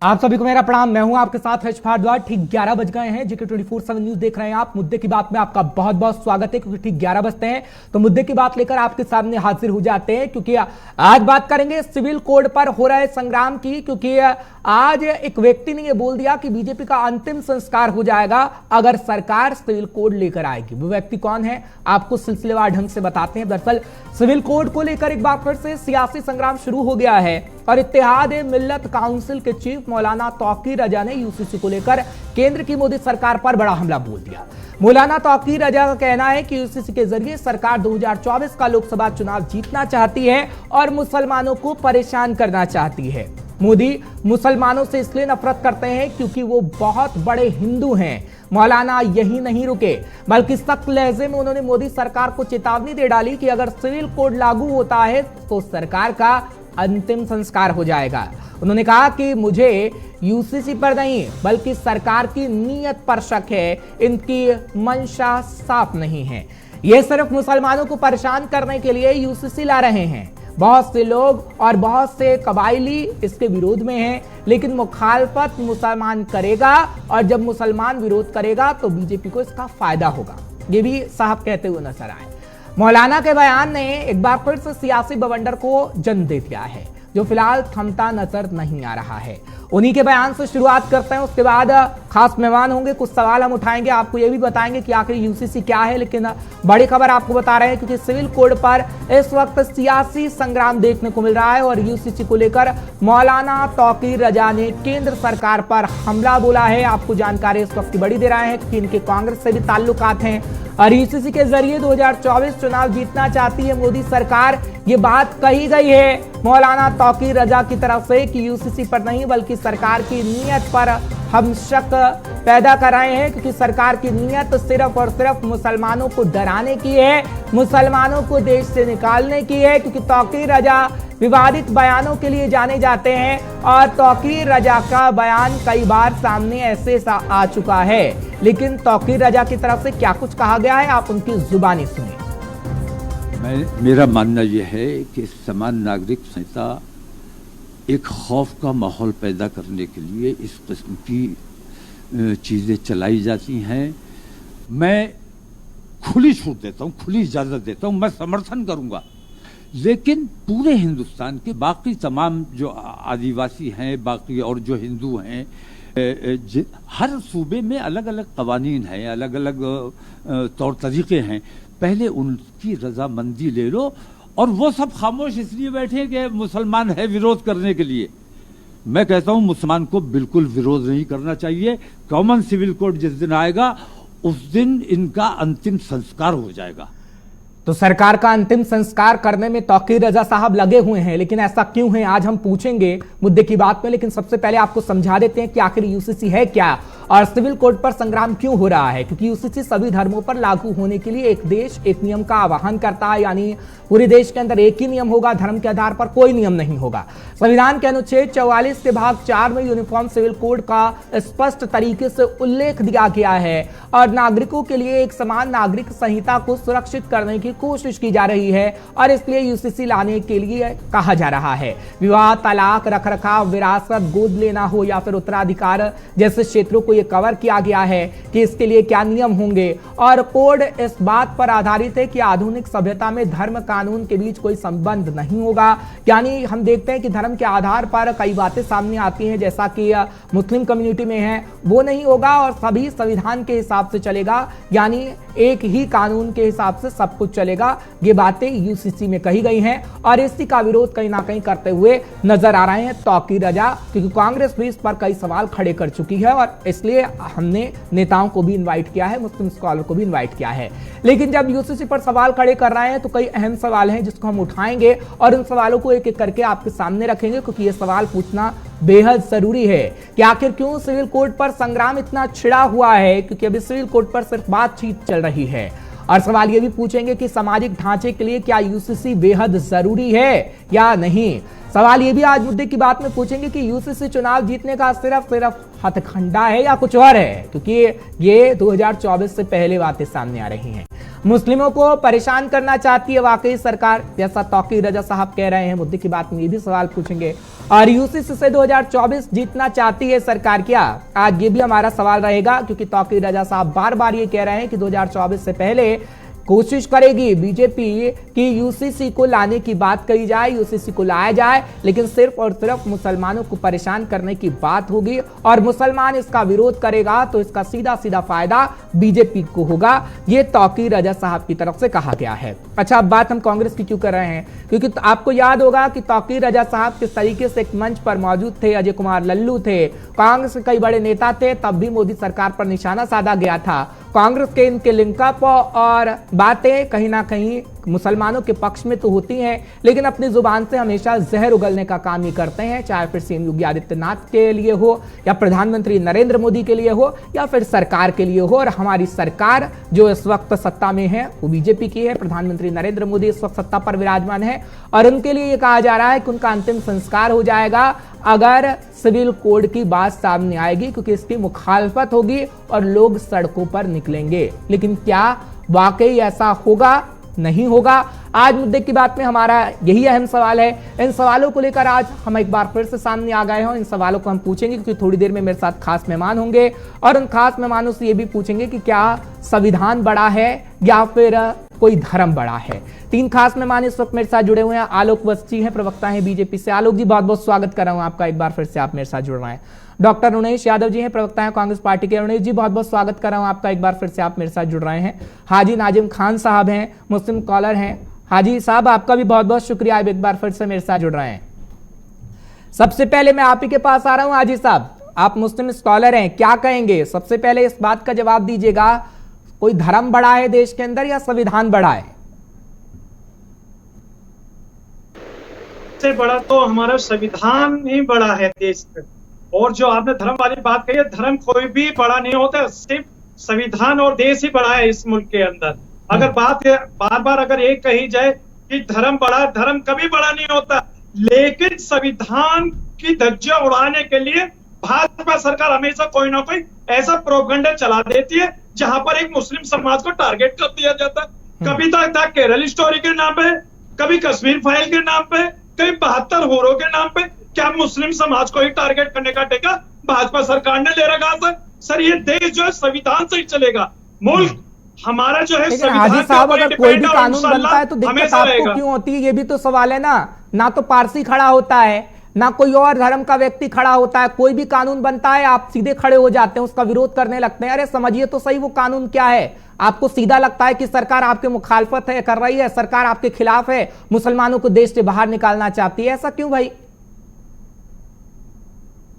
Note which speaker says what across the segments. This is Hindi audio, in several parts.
Speaker 1: आप सभी को मेरा प्रणाम। मैं हूं आपके साथ हर्ष भारद्वाज। ठीक 11 बज गए हैं। जीके 24/7 न्यूज देख रहे हैं आप। मुद्दे की बात में आपका बहुत बहुत स्वागत है, क्योंकि ठीक 11 बजते हैं तो मुद्दे की बात लेकर आपके सामने हाजिर हो जाते हैं। क्योंकि आज बात करेंगे सिविल कोड पर हो रहे संग्राम की, क्योंकि आज एक व्यक्ति ने यह बोल दिया कि बीजेपी का अंतिम संस्कार हो जाएगा अगर सरकार सिविल कोड लेकर आएगी। वो व्यक्ति कौन है, आपको सिलसिलेवार ढंग से बताते हैं। दरअसल सिविल कोड को लेकर एक बार फिर से सियासी संग्राम शुरू हो गया है और इत्तेहाद-ए-मिल्लत काउंसिल के चीफ मौलाना तौकीर रजा ने यूसीसी को लेकर केंद्र की मोदी सरकार पर बड़ा हमला बोल दिया। मौलाना तौकीर रजा का कहना है कि यूसीसी के जरिए सरकार 2024 का लोकसभा चुनाव जीतना चाहती है और मुसलमानों को परेशान करना चाहती है। मोदी मुसलमानों से इसलिए नफरत करते हैं क्योंकि वो बहुत बड़े हिंदू हैं। मौलाना यही नहीं रुके, बल्कि सख्त लहजे में उन्होंने मोदी सरकार को चेतावनी दे डाली कि अगर सिविल कोड लागू होता है तो सरकार का अंतिम संस्कार हो जाएगा। उन्होंने कहा कि मुझे यूसीसी पर नहीं बल्कि सरकार की नीयत पर शक है, इनकी मंशा साफ नहीं है। ये सिर्फ मुसलमानों को परेशान करने के लिए यूसीसी ला रहे हैं। बहुत से लोग और बहुत से कबायली इसके विरोध में हैं, लेकिन मुखालफत मुसलमान करेगा और जब मुसलमान विरोध करेगा तो बीजेपी को इसका फायदा होगा। ये भी साहब कहते हुए नजर आए। मौलाना के बयान ने एक बार फिर से सियासी बवंडर को जन्म दे दिया है, जो फिलहाल थमता नजर नहीं आ रहा है। उन्हीं के बयान से शुरुआत करते हैं, उसके बाद खास मेहमान होंगे, कुछ सवाल हम उठाएंगे, आपको यह भी बताएंगे कि आखिर यूसीसी क्या है। लेकिन बड़ी खबर आपको बता रहे हैं, क्योंकि सिविल कोड पर इस वक्त सियासी संग्राम देखने को मिल रहा है और यूसीसी को लेकर मौलाना तौकीर रजा ने केंद्र सरकार पर हमला बोला है। आपको जानकारी इस वक्त की बड़ी दे रहे हैं कि इनके कांग्रेस से भी ताल्लुकात हैं और यूसीसी के जरिए 2024 चुनाव जीतना चाहती है मोदी सरकार। ये बात कही गई है मौलाना तौकीर रजा की तरफ से कि यूसीसी पर नहीं बल्कि सरकार की नीयत पर हम शक पैदा कर रहे हैं, क्योंकि सरकार की नीयत सिर्फ और सिर्फ मुसलमानों को डराने की है, मुसलमानों को देश से निकालने की है। क्योंकि तौकीर रजा विवादित बयानों के लिए जाने जाते हैं और तौकीर रजा का बयान कई बार सामने ऐसे आ चुका है। लेकिन तौकीर रजा की तरफ से क्या कुछ कहा गया है, आप उनकी जुबानी सुनिए।
Speaker 2: मेरा मानना यह है कि समान नागरिक संहिता एक खौफ का माहौल पैदा करने के लिए इस किस्म की चीज़ें चलाई जाती हैं। मैं खुली छूट देता हूँ, खुली इजाज़त देता हूँ, मैं समर्थन करूँगा, लेकिन पूरे हिंदुस्तान के बाकी तमाम जो आदिवासी हैं, बाकी और जो हिंदू हैं, हर सूबे में अलग अलग कवानीन हैं, अलग अलग तौर तरीके हैं। पहले उनकी रजामंदी ले लो, और वो सब खामोश इसलिए बैठे कि मुसलमान है विरोध करने के लिए। मैं कहता हूं मुसलमान को बिल्कुल विरोध नहीं करना चाहिए। कॉमन सिविल कोड जिस दिन आएगा उस दिन इनका अंतिम संस्कार हो जाएगा।
Speaker 1: तो सरकार का अंतिम संस्कार करने में तौकीर रजा साहब लगे हुए हैं, लेकिन ऐसा क्यों है आज हम पूछेंगे मुद्दे की बात में। लेकिन सबसे पहले आपको समझा देते हैं कि आखिर यूसीसी है क्या और सिविल कोड पर संग्राम क्यों हो रहा है। क्योंकि यूसीसी सभी धर्मों पर लागू होने के लिए एक देश एक नियम का आह्वान करता है, यानी पूरे देश के अंदर एक ही नियम होगा, धर्म के आधार पर कोई नियम नहीं होगा। संविधान के अनुच्छेद 44 के भाग 4 में यूनिफॉर्म सिविल कोड का स्पष्ट तरीके से उल्लेख दिया गया है और नागरिकों के लिए एक समान नागरिक संहिता को सुरक्षित करने की कोशिश की जा रही है और इसलिए यूसीसी लाने के लिए कहा जा रहा है। विवाह, तलाक, रखरखाव, विरासत, गोद लेना हो या फिर उत्तराधिकार जैसे क्षेत्रों को यह कवर किया गया है कि इसके लिए क्या नियम होंगे। और कोड इस बात पर आधारित है कि आधुनिक सभ्यता में धर्म कानून के बीच कोई संबंध नहीं होगा। यानी हम देखते हैं कि धर्म के आधार पर कई बातें सामने आती हैं, जैसा कि मुस्लिम कम्युनिटी में है, वो नहीं होगा और सभी संविधान के हिसाब से चलेगा, यानी एक ही कानून के हिसाब से सब कुछ चलेगा। ये बातें यूसीसी में कही गई हैं और इसी का विरोध कहीं ना कहीं करते हुए नजर आ रहे हैं तौकीर रजा, क्योंकि कांग्रेस भी इस पर कई सवाल खड़े कर चुकी है और इसलिए हमने नेताओं को भी इनवाइट किया है, मुस्लिम स्कॉलर को भी इनवाइट किया है। लेकिन जब यूसीसी पर सवाल खड़े कर रहे हैं तो कई अहम सवाल हैं जिसको हम उठाएंगे और उन सवालों को एक एक करके आपके सामने रखेंगे, क्योंकि ये सवाल पूछना बेहद जरूरी है कि आखिर क्यों सिविल कोड पर संग्राम इतना छिड़ा हुआ है। क्योंकि अभी सिविल कोड पर सिर्फ बातचीत चल रही है और सवाल यह भी पूछेंगे कि सामाजिक ढांचे के लिए क्या यूसीसी बेहद जरूरी है या नहीं। सवाल ये भी आज मुद्दे की बात में पूछेंगे कि यूसीसी चुनाव जीतने का सिर्फ हथकंडा है या कुछ और है, क्योंकि ये 2024 से पहले बातें सामने आ रही हैं। मुस्लिमों को परेशान करना चाहती है वाकई सरकार, जैसा तौकीर रजा साहब कह रहे हैं। मुद्दे की बात में ये भी सवाल पूछेंगे और यूसीसी से 2024 जीतना चाहती है सरकार क्या? आज ये भी हमारा सवाल रहेगा, क्योंकि तौकीर रजा साहब बार बार ये कह रहे हैं कि 2024 से पहले कोशिश करेगी बीजेपी कि यूसीसी को लाने की बात कही जाए, यूसीसी को लाया जाए, लेकिन सिर्फ और सिर्फ मुसलमानों को परेशान करने की बात होगी और मुसलमान इसका विरोध करेगा तो इसका सीधा सीधा फायदा बीजेपी को होगा। ये तौकीर रजा साहब की तरफ से कहा गया है। अच्छा, अब बात हम कांग्रेस की क्यों कर रहे हैं? क्योंकि आपको याद होगा कि तौकीर रजा साहब किस तरीके से एक मंच पर मौजूद थे, अजय कुमार लल्लू थे, कांग्रेस के कई बड़े नेता थे, तब भी मोदी सरकार पर निशाना साधा गया था। कांग्रेस के इनके लिंकअप और बातें कहीं ना कहीं मुसलमानों के पक्ष में तो होती हैं, लेकिन अपनी जुबान से हमेशा जहर उगलने का काम ही करते हैं, चाहे फिर सीएम योगी आदित्यनाथ के लिए हो या प्रधानमंत्री नरेंद्र मोदी के लिए हो या फिर सरकार के लिए हो। और हमारी सरकार जो इस वक्त सत्ता में है वो बीजेपी की है, प्रधानमंत्री नरेंद्र मोदी इस वक्त सत्ता पर विराजमान है और उनके लिए ये कहा जा रहा है कि उनका अंतिम संस्कार हो जाएगा अगर सिविल कोड की बात सामने आएगी, क्योंकि इसकी मुखालफत होगी और लोग सड़कों पर निकलेंगे। लेकिन क्या वाकई ऐसा होगा? नहीं होगा। आज मुद्दे की बात में हमारा यही अहम सवाल है। इन सवालों को लेकर आज हम एक बार फिर से सामने आ गए हैं। इन सवालों को हम पूछेंगे क्योंकि थोड़ी देर में मेरे साथ खास मेहमान होंगे और उन खास मेहमानों से ये भी पूछेंगे कि क्या संविधान बड़ा है या फिर कोई धर्म बड़ा है। तीन खास मेहमान इस वक्त मेरे साथ जुड़े हुए हैं। आलोक वस्ती हैं, प्रवक्ता हैं बीजेपी से। आलोक जी, बहुत बहुत स्वागत कर रहा हूं आपका, एक बार फिर से आप मेरे साथ जुड़ रहे हैं। डॉक्टर उनेश यादव जी हैं, प्रवक्ता हैं कांग्रेस पार्टी के। उनेश जी, बहुत बहुत स्वागत कर रहा हूं आपका, एक बार फिर से आप मेरे साथ जुड़ रहे हैं। हाजी नाजिम खान साहब हैं, मुस्लिम कॉलर हैं। हाजी साहब, आपका भी बहुत बहुत शुक्रिया, आप एक बार फिर से मेरे साथ जुड़ रहे हैं। सबसे पहले मैं आप ही के पास आ रहा हूं। हाजी साहब, आप मुस्लिम स्कॉलर हैं, क्या कहेंगे? सबसे पहले इस बात का जवाब दीजिएगा, कोई धर्म बड़ा है देश के अंदर या संविधान बड़ा है?
Speaker 3: सबसे बड़ा तो हमारा संविधान ही बड़ा है देश में। और जो आपने धर्म वाली बात कही है, धर्म कोई भी बड़ा नहीं होता, सिर्फ संविधान और देश ही बड़ा है इस मुल्क के अंदर। अगर बात बार बार अगर ये कही जाए कि धर्म बड़ा, धर्म कभी बड़ा नहीं होता, लेकिन संविधान की धज्जियां उड़ाने के लिए भाजपा सरकार हमेशा कोई ना कोई ऐसा प्रोपेगेंडा चला देती है जहां पर एक मुस्लिम समाज को टारगेट कर दिया जाता है। कभी था केरल स्टोरी के नाम पे, कभी कश्मीर फाइल के नाम पे, कभी 72 होरों के नाम पे। क्या मुस्लिम समाज को ही टारगेट करने का टेका भाजपा सरकार ने ले रखा था? सर, ये देश जो है संविधान से ही चलेगा। मुल्क हमारा जो है
Speaker 1: हाजी साहब, अगर कोई भी कानून बनता है तो दिक्कत आपको क्यों होती है? ये भी तो सवाल है ना तो पारसी खड़ा होता है, ना कोई और धर्म का व्यक्ति खड़ा होता है। कोई भी कानून बनता है, आप सीधे खड़े हो जाते हैं, उसका विरोध करने लगते हैं। अरे समझिए तो सही वो कानून क्या है। आपको सीधा लगता है कि सरकार आपके मुखालफत है कर रही है, सरकार आपके खिलाफ है, मुसलमानों को देश से बाहर निकालना चाहती है। ऐसा क्यों भाई?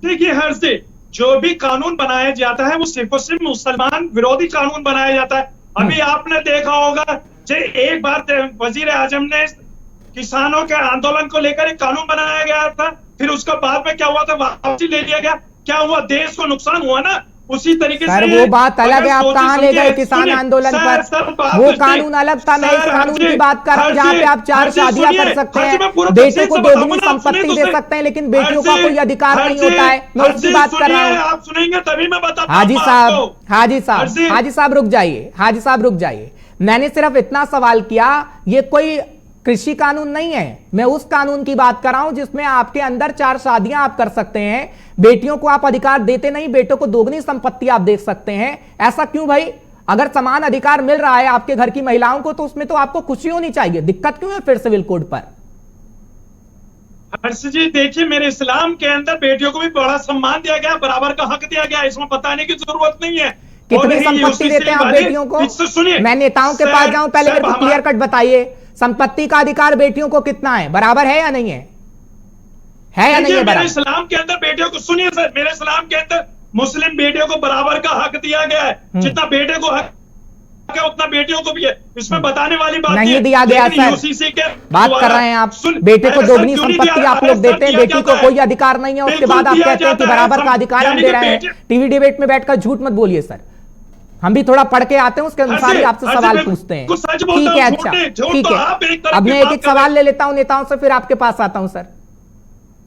Speaker 3: देखिए हर से जो भी कानून बनाया जाता है वो सिर्फ और सिर्फ मुसलमान विरोधी कानून बनाया जाता है। अभी आपने देखा होगा जो एक बार वजीर आजम ने किसानों के आंदोलन को लेकर एक कानून बनाया गया था, फिर उसका बाद में क्या हुआ था, वापसी ले लिया गया। क्या हुआ? देश को नुकसान हुआ ना। उसी तरीके से
Speaker 1: वो बात अलग है, आप कहां ले गए किसान आंदोलन पर? वो कानून अलग था। मैं इस कानून की बात कर रहा हूं जहां पे आप 4 शादियां कर सकते हैं, बेटे को 2 गुनी संपत्ति दे सकते हैं, लेकिन बेटियों का कोई अधिकार नहीं होता है। मैं उसकी बात कर रहा हूं।
Speaker 3: आप सुनेंगे तभी मैं बताता हूं।
Speaker 1: हाजी साहब रुक जाइए, हाजी साहब रुक जाइए। मैंने सिर्फ इतना सवाल किया, ये कोई कृषि कानून नहीं है। मैं उस कानून की बात कर रहा हूं जिसमें आपके अंदर 4 शादियां आप कर सकते हैं, बेटियों को आप अधिकार देते नहीं, बेटों को 2 गुनी संपत्ति आप दे सकते हैं। ऐसा क्यों भाई? अगर समान अधिकार मिल रहा है आपके घर की महिलाओं को तो उसमें तो आपको खुशी होनी चाहिए। दिक्कत क्यों है फिर सिविल कोड पर?
Speaker 3: हर्ष जी, देखिए मेरे इस्लाम के अंदर बेटियों को भी बड़ा सम्मान दिया गया, बराबर का हक दिया गया, इसमें बताने की जरूरत नहीं है।
Speaker 1: कितनी संपत्ति देते हैं आप बेटियों को?
Speaker 3: सुनिए,
Speaker 1: मैं नेताओं के पास जाऊं, पहले मेरे को क्लियर कट बताइए, संपत्ति का अधिकार बेटियों को कितना है? बराबर है या नहीं है? है या नहीं है बराबर?
Speaker 3: मेरे इस्लाम के अंदर बेटियों को, सुनिए सर, मेरे इस्लाम के अंदर मुस्लिम बेटियों को बराबर का हक दिया गया है। जितना बेटे को हक है उतना बेटियों को भी है। इसमें बताने वाली बात
Speaker 1: नहीं दिया गया सर।
Speaker 3: यूसीसी के
Speaker 1: बात कर रहे हैं आप, बेटे को 2 गुनी संपत्ति आप लोग देते हैं, बेटी को कोई अधिकार नहीं है। उसके बाद आप कहते हैं कि बराबर का अधिकार हम दे रहे हैं। टीवी डिबेट में बैठकर झूठ मत बोलिए सर, हम भी थोड़ा पढ़ के आते हैं, उसके अनुसार ही आपसे सवाल पूछते हैं। ठीक है, अच्छा ठीक है। अब मैं एक सवाल ले लेता हूं नेताओं से, फिर आपके पास आता हूं सर।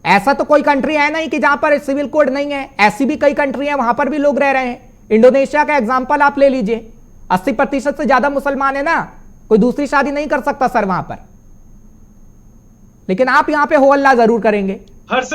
Speaker 1: ऐसा तो कोई कंट्री है नहीं कि जहां पर सिविल कोड नहीं है। ऐसी भी कई कंट्री है, वहां पर भी लोग रह रहे हैं। इंडोनेशिया का एग्जांपल आप ले लीजिए, 80% से ज्यादा मुसलमान है ना, कोई दूसरी शादी नहीं कर सकता सर वहां पर, लेकिन आप यहां पे हो अल्लाह जरूर करेंगे।
Speaker 3: हर्ष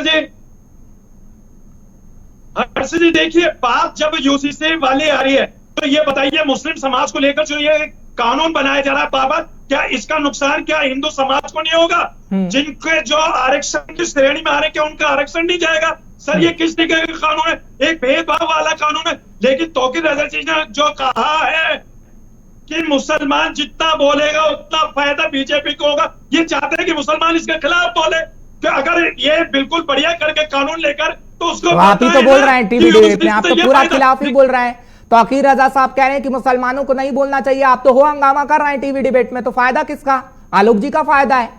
Speaker 3: जी देखिए, बात जब यूसीसी वाली आ रही है तो ये बताइए, मुस्लिम समाज को लेकर जो ये कानून बनाया जा रहा है बाबा, क्या इसका नुकसान क्या हिंदू समाज को नहीं होगा? जिनके जो आरक्षण की श्रेणी में आ रहे, क्या उनका आरक्षण नहीं जाएगा? सर ये किस तरीके का कानून है? एक भेदभाव वाला कानून है। लेकिन तौकीर रजा जी ने जो कहा है कि मुसलमान जितना बोलेगा उतना फायदा बीजेपी को होगा, ये चाहते हैं कि मुसलमान इसके खिलाफ बोले। तो अगर ये बिल्कुल बढ़िया करके कानून लेकर, तो उसको
Speaker 1: आप ही तो बोल रहे हैं टीवी डिबेट में, आप तो पूरा खिलाफ ही बोल रहे हैं। तौकीर रजा साहब कह रहे हैं कि मुसलमानों को नहीं बोलना चाहिए, आप तो हो हंगामा कर रहे हैं टीवी डिबेट में, तो फायदा किसका? आलोक जी का फायदा है।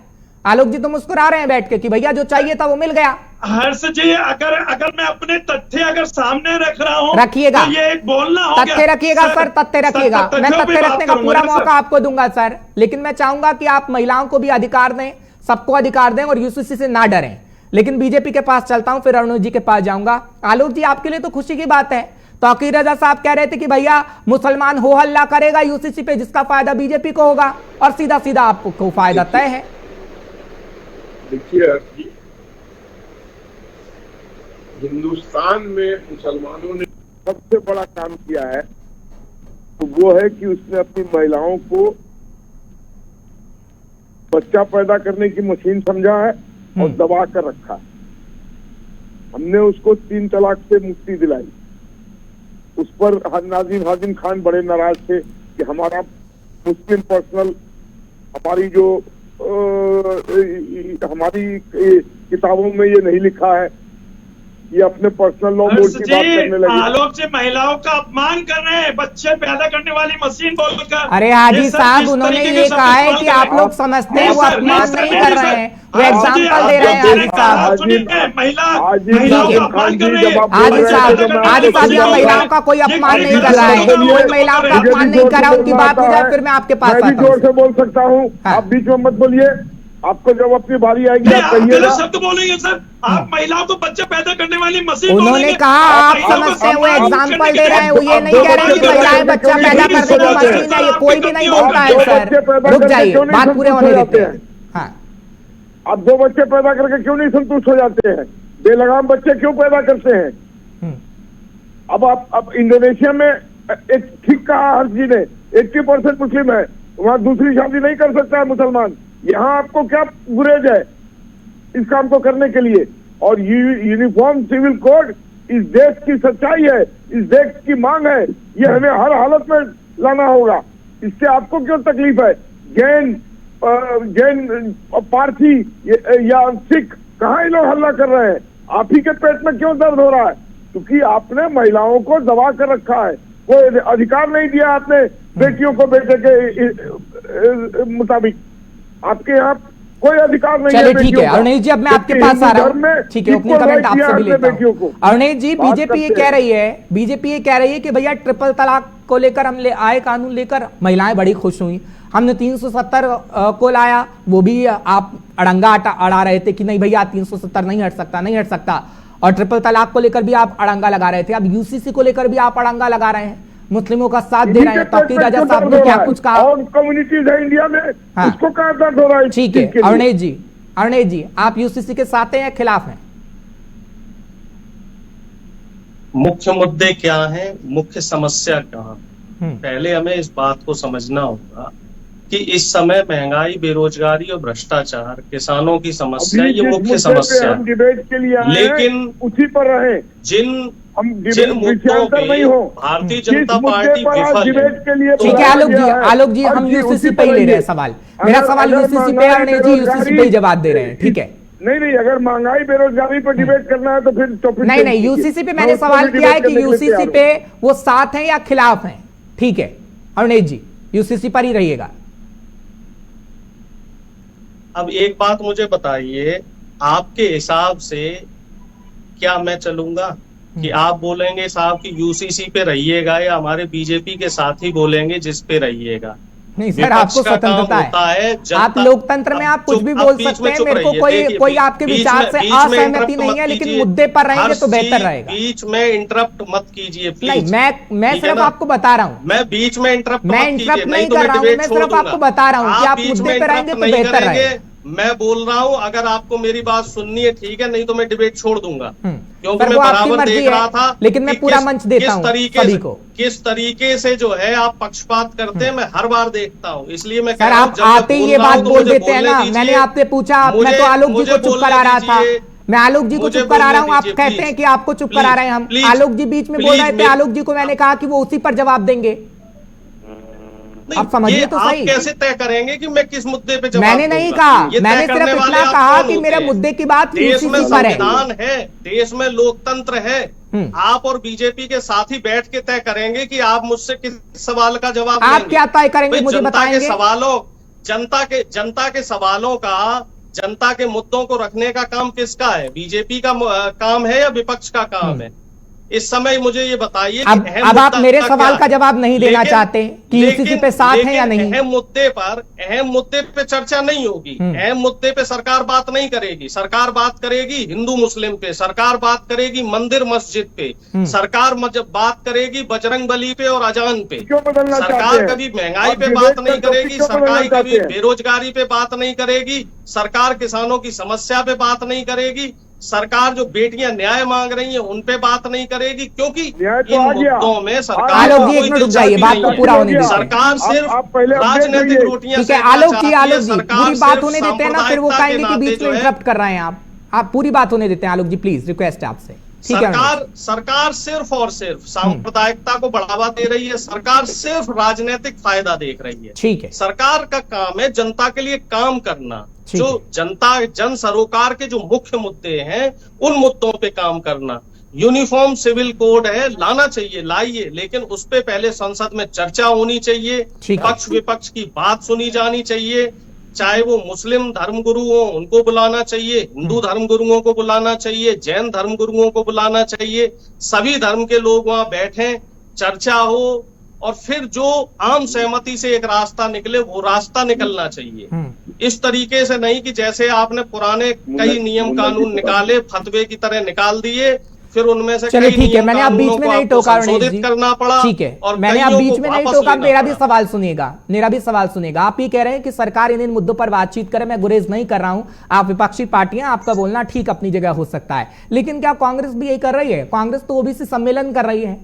Speaker 1: आलोक जी तो मुस्कुरा रहे हैं बैठ के कि भैया जो चाहिए था वो मिल गया।
Speaker 3: हर्ष जी अगर मैं अपने तथ्य अगर सामने रख रहा हूं,
Speaker 1: रखिएगा,
Speaker 3: तो ये बोलना हो गया।
Speaker 1: तथ्य रखिएगा सर, तथ्य रखिएगा। मैं तथ्य रखने का पूरा मौका आपको दूंगा सर, लेकिन मैं चाहूंगा कि आप महिलाओं को भी अधिकार दें, सबको अधिकार दें और यूसीसी से ना डरें। लेकिन बीजेपी के पास चलता हूं, फिर अरुण जी के पास जाऊंगा। आलोक जी, आपके लिए तो खुशी की बात है, तौकीर रजा साहब कह रहे थे कि भैया मुसलमान हो हल्ला करेगा यूसीसी पे, जिसका फायदा बीजेपी को होगा, और सीधा सीधा आपको फायदा तय है।
Speaker 4: देखिए, हिंदुस्तान में मुसलमानों ने सबसे बड़ा काम किया है, तो वो है कि उसने अपनी महिलाओं को बच्चा पैदा करने की मशीन समझा है और दबा कर रखा। हमने उसको 3 तलाक से मुक्ति दिलाई। उस पर नाजिम खान बड़े नाराज थे कि हमारा मुस्लिम पर्सनल, हमारी जो हमारी किताबों में ये नहीं लिखा है, ये अपने पर्सनल लॉ बोर्ड की बात करने लगे।
Speaker 3: आलोक जी महिलाओं का अपमान कर रहे हैं, बच्चे पैदा करने वाली मशीन बोलकर।
Speaker 1: अरे हाजी साहब, उन्होंने ये कहा है कि आप लोग समझते हैं, वो अपमान नहीं कर रहे हैं, वो एग्जाम्पल दे रहे हैं। हाजी साहब, हाजी साहब यहाँ महिलाओं का कोई अपमान नहीं कर रहा है, कोई महिलाओं का अपमान नहीं कर रहा। उनकी बात हो जाए फिर मैं आपके पास आता हूँ।
Speaker 4: जोर से बोल सकता हूँ, आप बीच में मत बोलिए। आपको जब अपनी बारी आएगी आप कहिएगा।
Speaker 3: शब्द बोलेंगे सर, आप महिलाओं को बच्चे पैदा करने वाली मशीन
Speaker 1: उन्होंने कहा आप समझते हैं, वो एग्जाम्पल दे रहे हैं, वो ये नहीं कह रहे कि महिलाएं बच्चा पैदा करने की मशीन है, ये कोई भी नहीं बोलता है सर। रुक जाइए, बात पूरे होने देते हैं। हाँ,
Speaker 4: आप 2 बच्चे पैदा करके क्यों नहीं संतुष्ट हो जाते हैं? बेलगाम बच्चे क्यों पैदा करते हैं? अब इंडोनेशिया में एक ठीक कहा हर्ष जी ने, 80% मुस्लिम है, वहाँ दूसरी शादी नहीं कर सकता है मुसलमान। यहाँ आपको क्या गुरेज है इस काम को करने के लिए? और यूनिफॉर्म सिविल कोड इस देश की सच्चाई है, इस देश की मांग है, ये हमें हर हालत में लाना होगा। इससे आपको क्यों तकलीफ है? जैन पारसी या सिख, कहाँ ये लोग हल्ला कर रहे हैं? आप ही के पेट में क्यों दर्द हो रहा है? क्योंकि आपने महिलाओं को दबा कर रखा है, कोई अधिकार नहीं दिया आपने बेटियों को बेटे के मुताबिक। आपके यहाँ कोई अधिकार नहीं है।
Speaker 1: चलिए ठीक है अरुणेश जी, अब मैं आपके पास आ रहा हूँ। ठीक है, अपनी कमेंट आपसे भी लेता हूँ। अरुणेश जी, बीजेपी ये कह रही है कि भैया ट्रिपल तलाक को लेकर हम आए कानून लेकर, महिलाएं बड़ी खुश हुई। हमने 370 को लाया, वो भी आप अड़ंगा अड़ा रहे थे कि नहीं भैया 370 नहीं हट सकता। और ट्रिपल तलाक को लेकर भी आप अड़ंगा लगा रहे थे। अब यूसीसी को लेकर भी आप अड़ंगा लगा रहे हैं, मुस्लिमों का साथ दे रहे हैं। तौकीर रजा साहब ने क्या कुछ कहा?
Speaker 4: और कम्युनिटीज है इंडिया में, उसको क्या दर्द हो रहा है?
Speaker 1: ठीक है अरुणेश जी, आप यूसीसी के साथ हैं या खिलाफ हैं?
Speaker 5: मुख्य मुद्दे क्या हैं, मुख्य समस्या कहाँ? पहले हमें इस बात को समझना होगा कि इस समय महंगाई, बेरोजगारी और भ्रष्टाचार, किसानों की समस्या, ये मुख्य समस्या है।
Speaker 4: डिबेट के लिए
Speaker 5: लेकिन
Speaker 4: उसी पर रहे,
Speaker 5: जिन मुद्दों पे भारतीय जनता पार्टी विफल है।
Speaker 1: ठीक है आलोक जी, हम यूसीसी पे ही ले रहे हैं सवाल। मेरा सवाल यूसीसी पे, अरुणेश जी यूसीसी पे ही जवाब दे रहे हैं। ठीक है,
Speaker 4: नहीं, अगर महंगाई बेरोजगारी पर डिबेट करना है तो फिर
Speaker 1: नहीं, यूसीसी पे मैंने सवाल किया है कि यूसीसी पे वो साथ हैं या खिलाफ हैं। ठीक है अरुणेश जी, यूसीसी पर ही रहिएगा।
Speaker 5: अब एक बात मुझे बताइए, आपके हिसाब से क्या मैं चलूंगा कि आप बोलेंगे साहब कि यूसीसी पे रहिएगा, या हमारे बीजेपी के साथ ही बोलेंगे जिस पे रहिएगा?
Speaker 1: नहीं सर, आपको स्वतंत्रता है, आप लोकतंत्र में आप कुछ भी बोल सकते हैं। मेरे को कोई आपके विचार से असहमति नहीं है, लेकिन मुद्दे पर रहेंगे तो बेहतर रहेगा।
Speaker 5: बीच में इंटरप्ट मत कीजिए प्लीज।
Speaker 1: नहीं, मैं सिर्फ आपको बता रहा हूँ,
Speaker 5: मैं बीच में इंटरप्ट
Speaker 1: नहीं कर रहा हूँ, मैं सिर्फ आपको बता रहा हूँ कि आप मुद्दे पर रहेंगे तो बेहतर रहेगा।
Speaker 5: मैं बोल रहा हूं, अगर आपको मेरी बात सुननी है ठीक है, नहीं तो मैं डिबेट छोड़ दूंगा, क्योंकि
Speaker 1: सर,
Speaker 5: मैं
Speaker 1: वो आपकी
Speaker 5: बराबर
Speaker 1: मर्जी
Speaker 5: देख रहा
Speaker 1: है,
Speaker 5: था।
Speaker 1: लेकिन मैं पूरा मंच देता हूं सभी को।
Speaker 5: किस तरीके से जो है आप पक्षपात करते हैं, मैं हर बार देखता हूं, इसलिए मैं कह
Speaker 1: सर
Speaker 5: रहा हूं,
Speaker 1: आप
Speaker 5: जब मैं
Speaker 1: आते ही ये
Speaker 5: रहा
Speaker 1: बात
Speaker 5: हूं तो
Speaker 1: बोल
Speaker 5: मुझे
Speaker 1: देते हैं
Speaker 5: बोलने
Speaker 1: ना।
Speaker 5: दीजिए।
Speaker 1: मैंने आपसे पूछा, मैं तो आलोक जी को चुप करा रहा था, मैं आलोक जी को चुप करा रहा हूं, आप कहते हैं कि आपको चुप करा रहे हैं हम। आलोक जी बीच में बोल रहे थे, आलोक जी को मैंने कहा कि वो उसी पर जवाब देंगे। आप समझिए तो सही।
Speaker 5: आप कैसे तय करेंगे कि मैं किस मुद्दे पे जवाब
Speaker 1: मैंने नहीं
Speaker 5: दूंगा?
Speaker 1: कहा,
Speaker 5: ये
Speaker 1: मैंने
Speaker 5: तय करने
Speaker 1: सिर्फ
Speaker 5: वाले
Speaker 1: इतना
Speaker 5: आप
Speaker 1: कहा
Speaker 5: कौन
Speaker 1: कि
Speaker 5: होते
Speaker 1: मेरे
Speaker 5: हैं?
Speaker 1: मुद्दे की बात
Speaker 5: देश में
Speaker 1: यूसीसी पर है।
Speaker 5: संविधान है, देश में लोकतंत्र है। आप और बीजेपी के साथ ही बैठ के तय करेंगे कि आप मुझसे किस सवाल का जवाब
Speaker 1: आप
Speaker 5: लेंगे।
Speaker 1: क्या तय करेंगे, मुझे बताएंगे?
Speaker 5: जनता के सवालों का, जनता के मुद्दों को रखने का काम किसका है? बीजेपी का काम है या विपक्ष का काम है? इस समय मुझे ये बताइए कि
Speaker 1: अब आप मेरे सवाल का जवाब नहीं देना चाहते कि यूसीसी पे साथ है या नहीं?
Speaker 5: अहम मुद्दे पे चर्चा नहीं होगी, अहम मुद्दे पे सरकार बात नहीं करेगी। सरकार बात करेगी हिंदू मुस्लिम पे, सरकार बात करेगी मंदिर मस्जिद पे, सरकार बात करेगी बजरंगबली पे और अजान पे। सरकार कभी महंगाई पे बात नहीं करेगी, सरकार कभी बेरोजगारी पे बात नहीं करेगी, सरकार किसानों की समस्या पे बात नहीं करेगी, सरकार जो बेटियां न्याय मांग रही हैं उन पे बात नहीं करेगी, क्योंकि इन मुद्दों में सरकार
Speaker 1: आलोक जी एक मिनट रुक जाइए, बात को पूरा होने दीजिए।
Speaker 5: सरकार सिर्फ राजनीतिक रोटियां
Speaker 1: ठीक है आलोक जी, पूरी बात होने देते हैं ना, फिर वो कहेंगे कि बीच में इंटरप्ट कर रहे हैं आप पूरी बात होने देते हैं। आलोक जी प्लीज, रिक्वेस्ट है आपसे।
Speaker 5: सरकार सिर्फ और सिर्फ सांप्रदायिकता को बढ़ावा दे रही है, सरकार सिर्फ राजनीतिक फायदा देख रही है।
Speaker 1: ठीक है,
Speaker 5: सरकार का काम है जनता के लिए काम करना, जो जन सरोकार के जो मुख्य मुद्दे हैं उन मुद्दों पे काम करना। यूनिफॉर्म सिविल कोड है, लाना चाहिए, लाइए, लेकिन उस पे पहले संसद में चर्चा होनी चाहिए, पक्ष विपक्ष की बात सुनी जानी चाहिए, चाहे वो मुस्लिम धर्मगुरु हो उनको बुलाना चाहिए, हिंदू धर्मगुरुओं को बुलाना चाहिए, जैन धर्मगुरुओं को बुलाना चाहिए, सभी धर्म के लोग वहां बैठें, चर्चा हो और फिर जो आम सहमति से एक रास्ता निकले वो रास्ता निकलना चाहिए। इस तरीके से नहीं कि जैसे आपने पुराने कई नियम कानून निकाले, फतवे की तरह निकाल दिए, फिर उनमें से
Speaker 1: चलिए ठीक है, मैंने आप बीच में नहीं टोका,
Speaker 5: करना पड़ा।
Speaker 1: ठीक है, और मैंने आप बीच में नहीं टोका, मेरा भी सवाल सुनिएगा। आप ये कह रहे हैं कि सरकार इन मुद्दों पर बातचीत करे, मैं गुरेज नहीं कर रहा हूं, आप विपक्षी पार्टियां, आपका बोलना ठीक अपनी जगह हो सकता है, लेकिन क्या कांग्रेस भी यही कर रही है? कांग्रेस तो ओबीसी सम्मेलन कर रही है,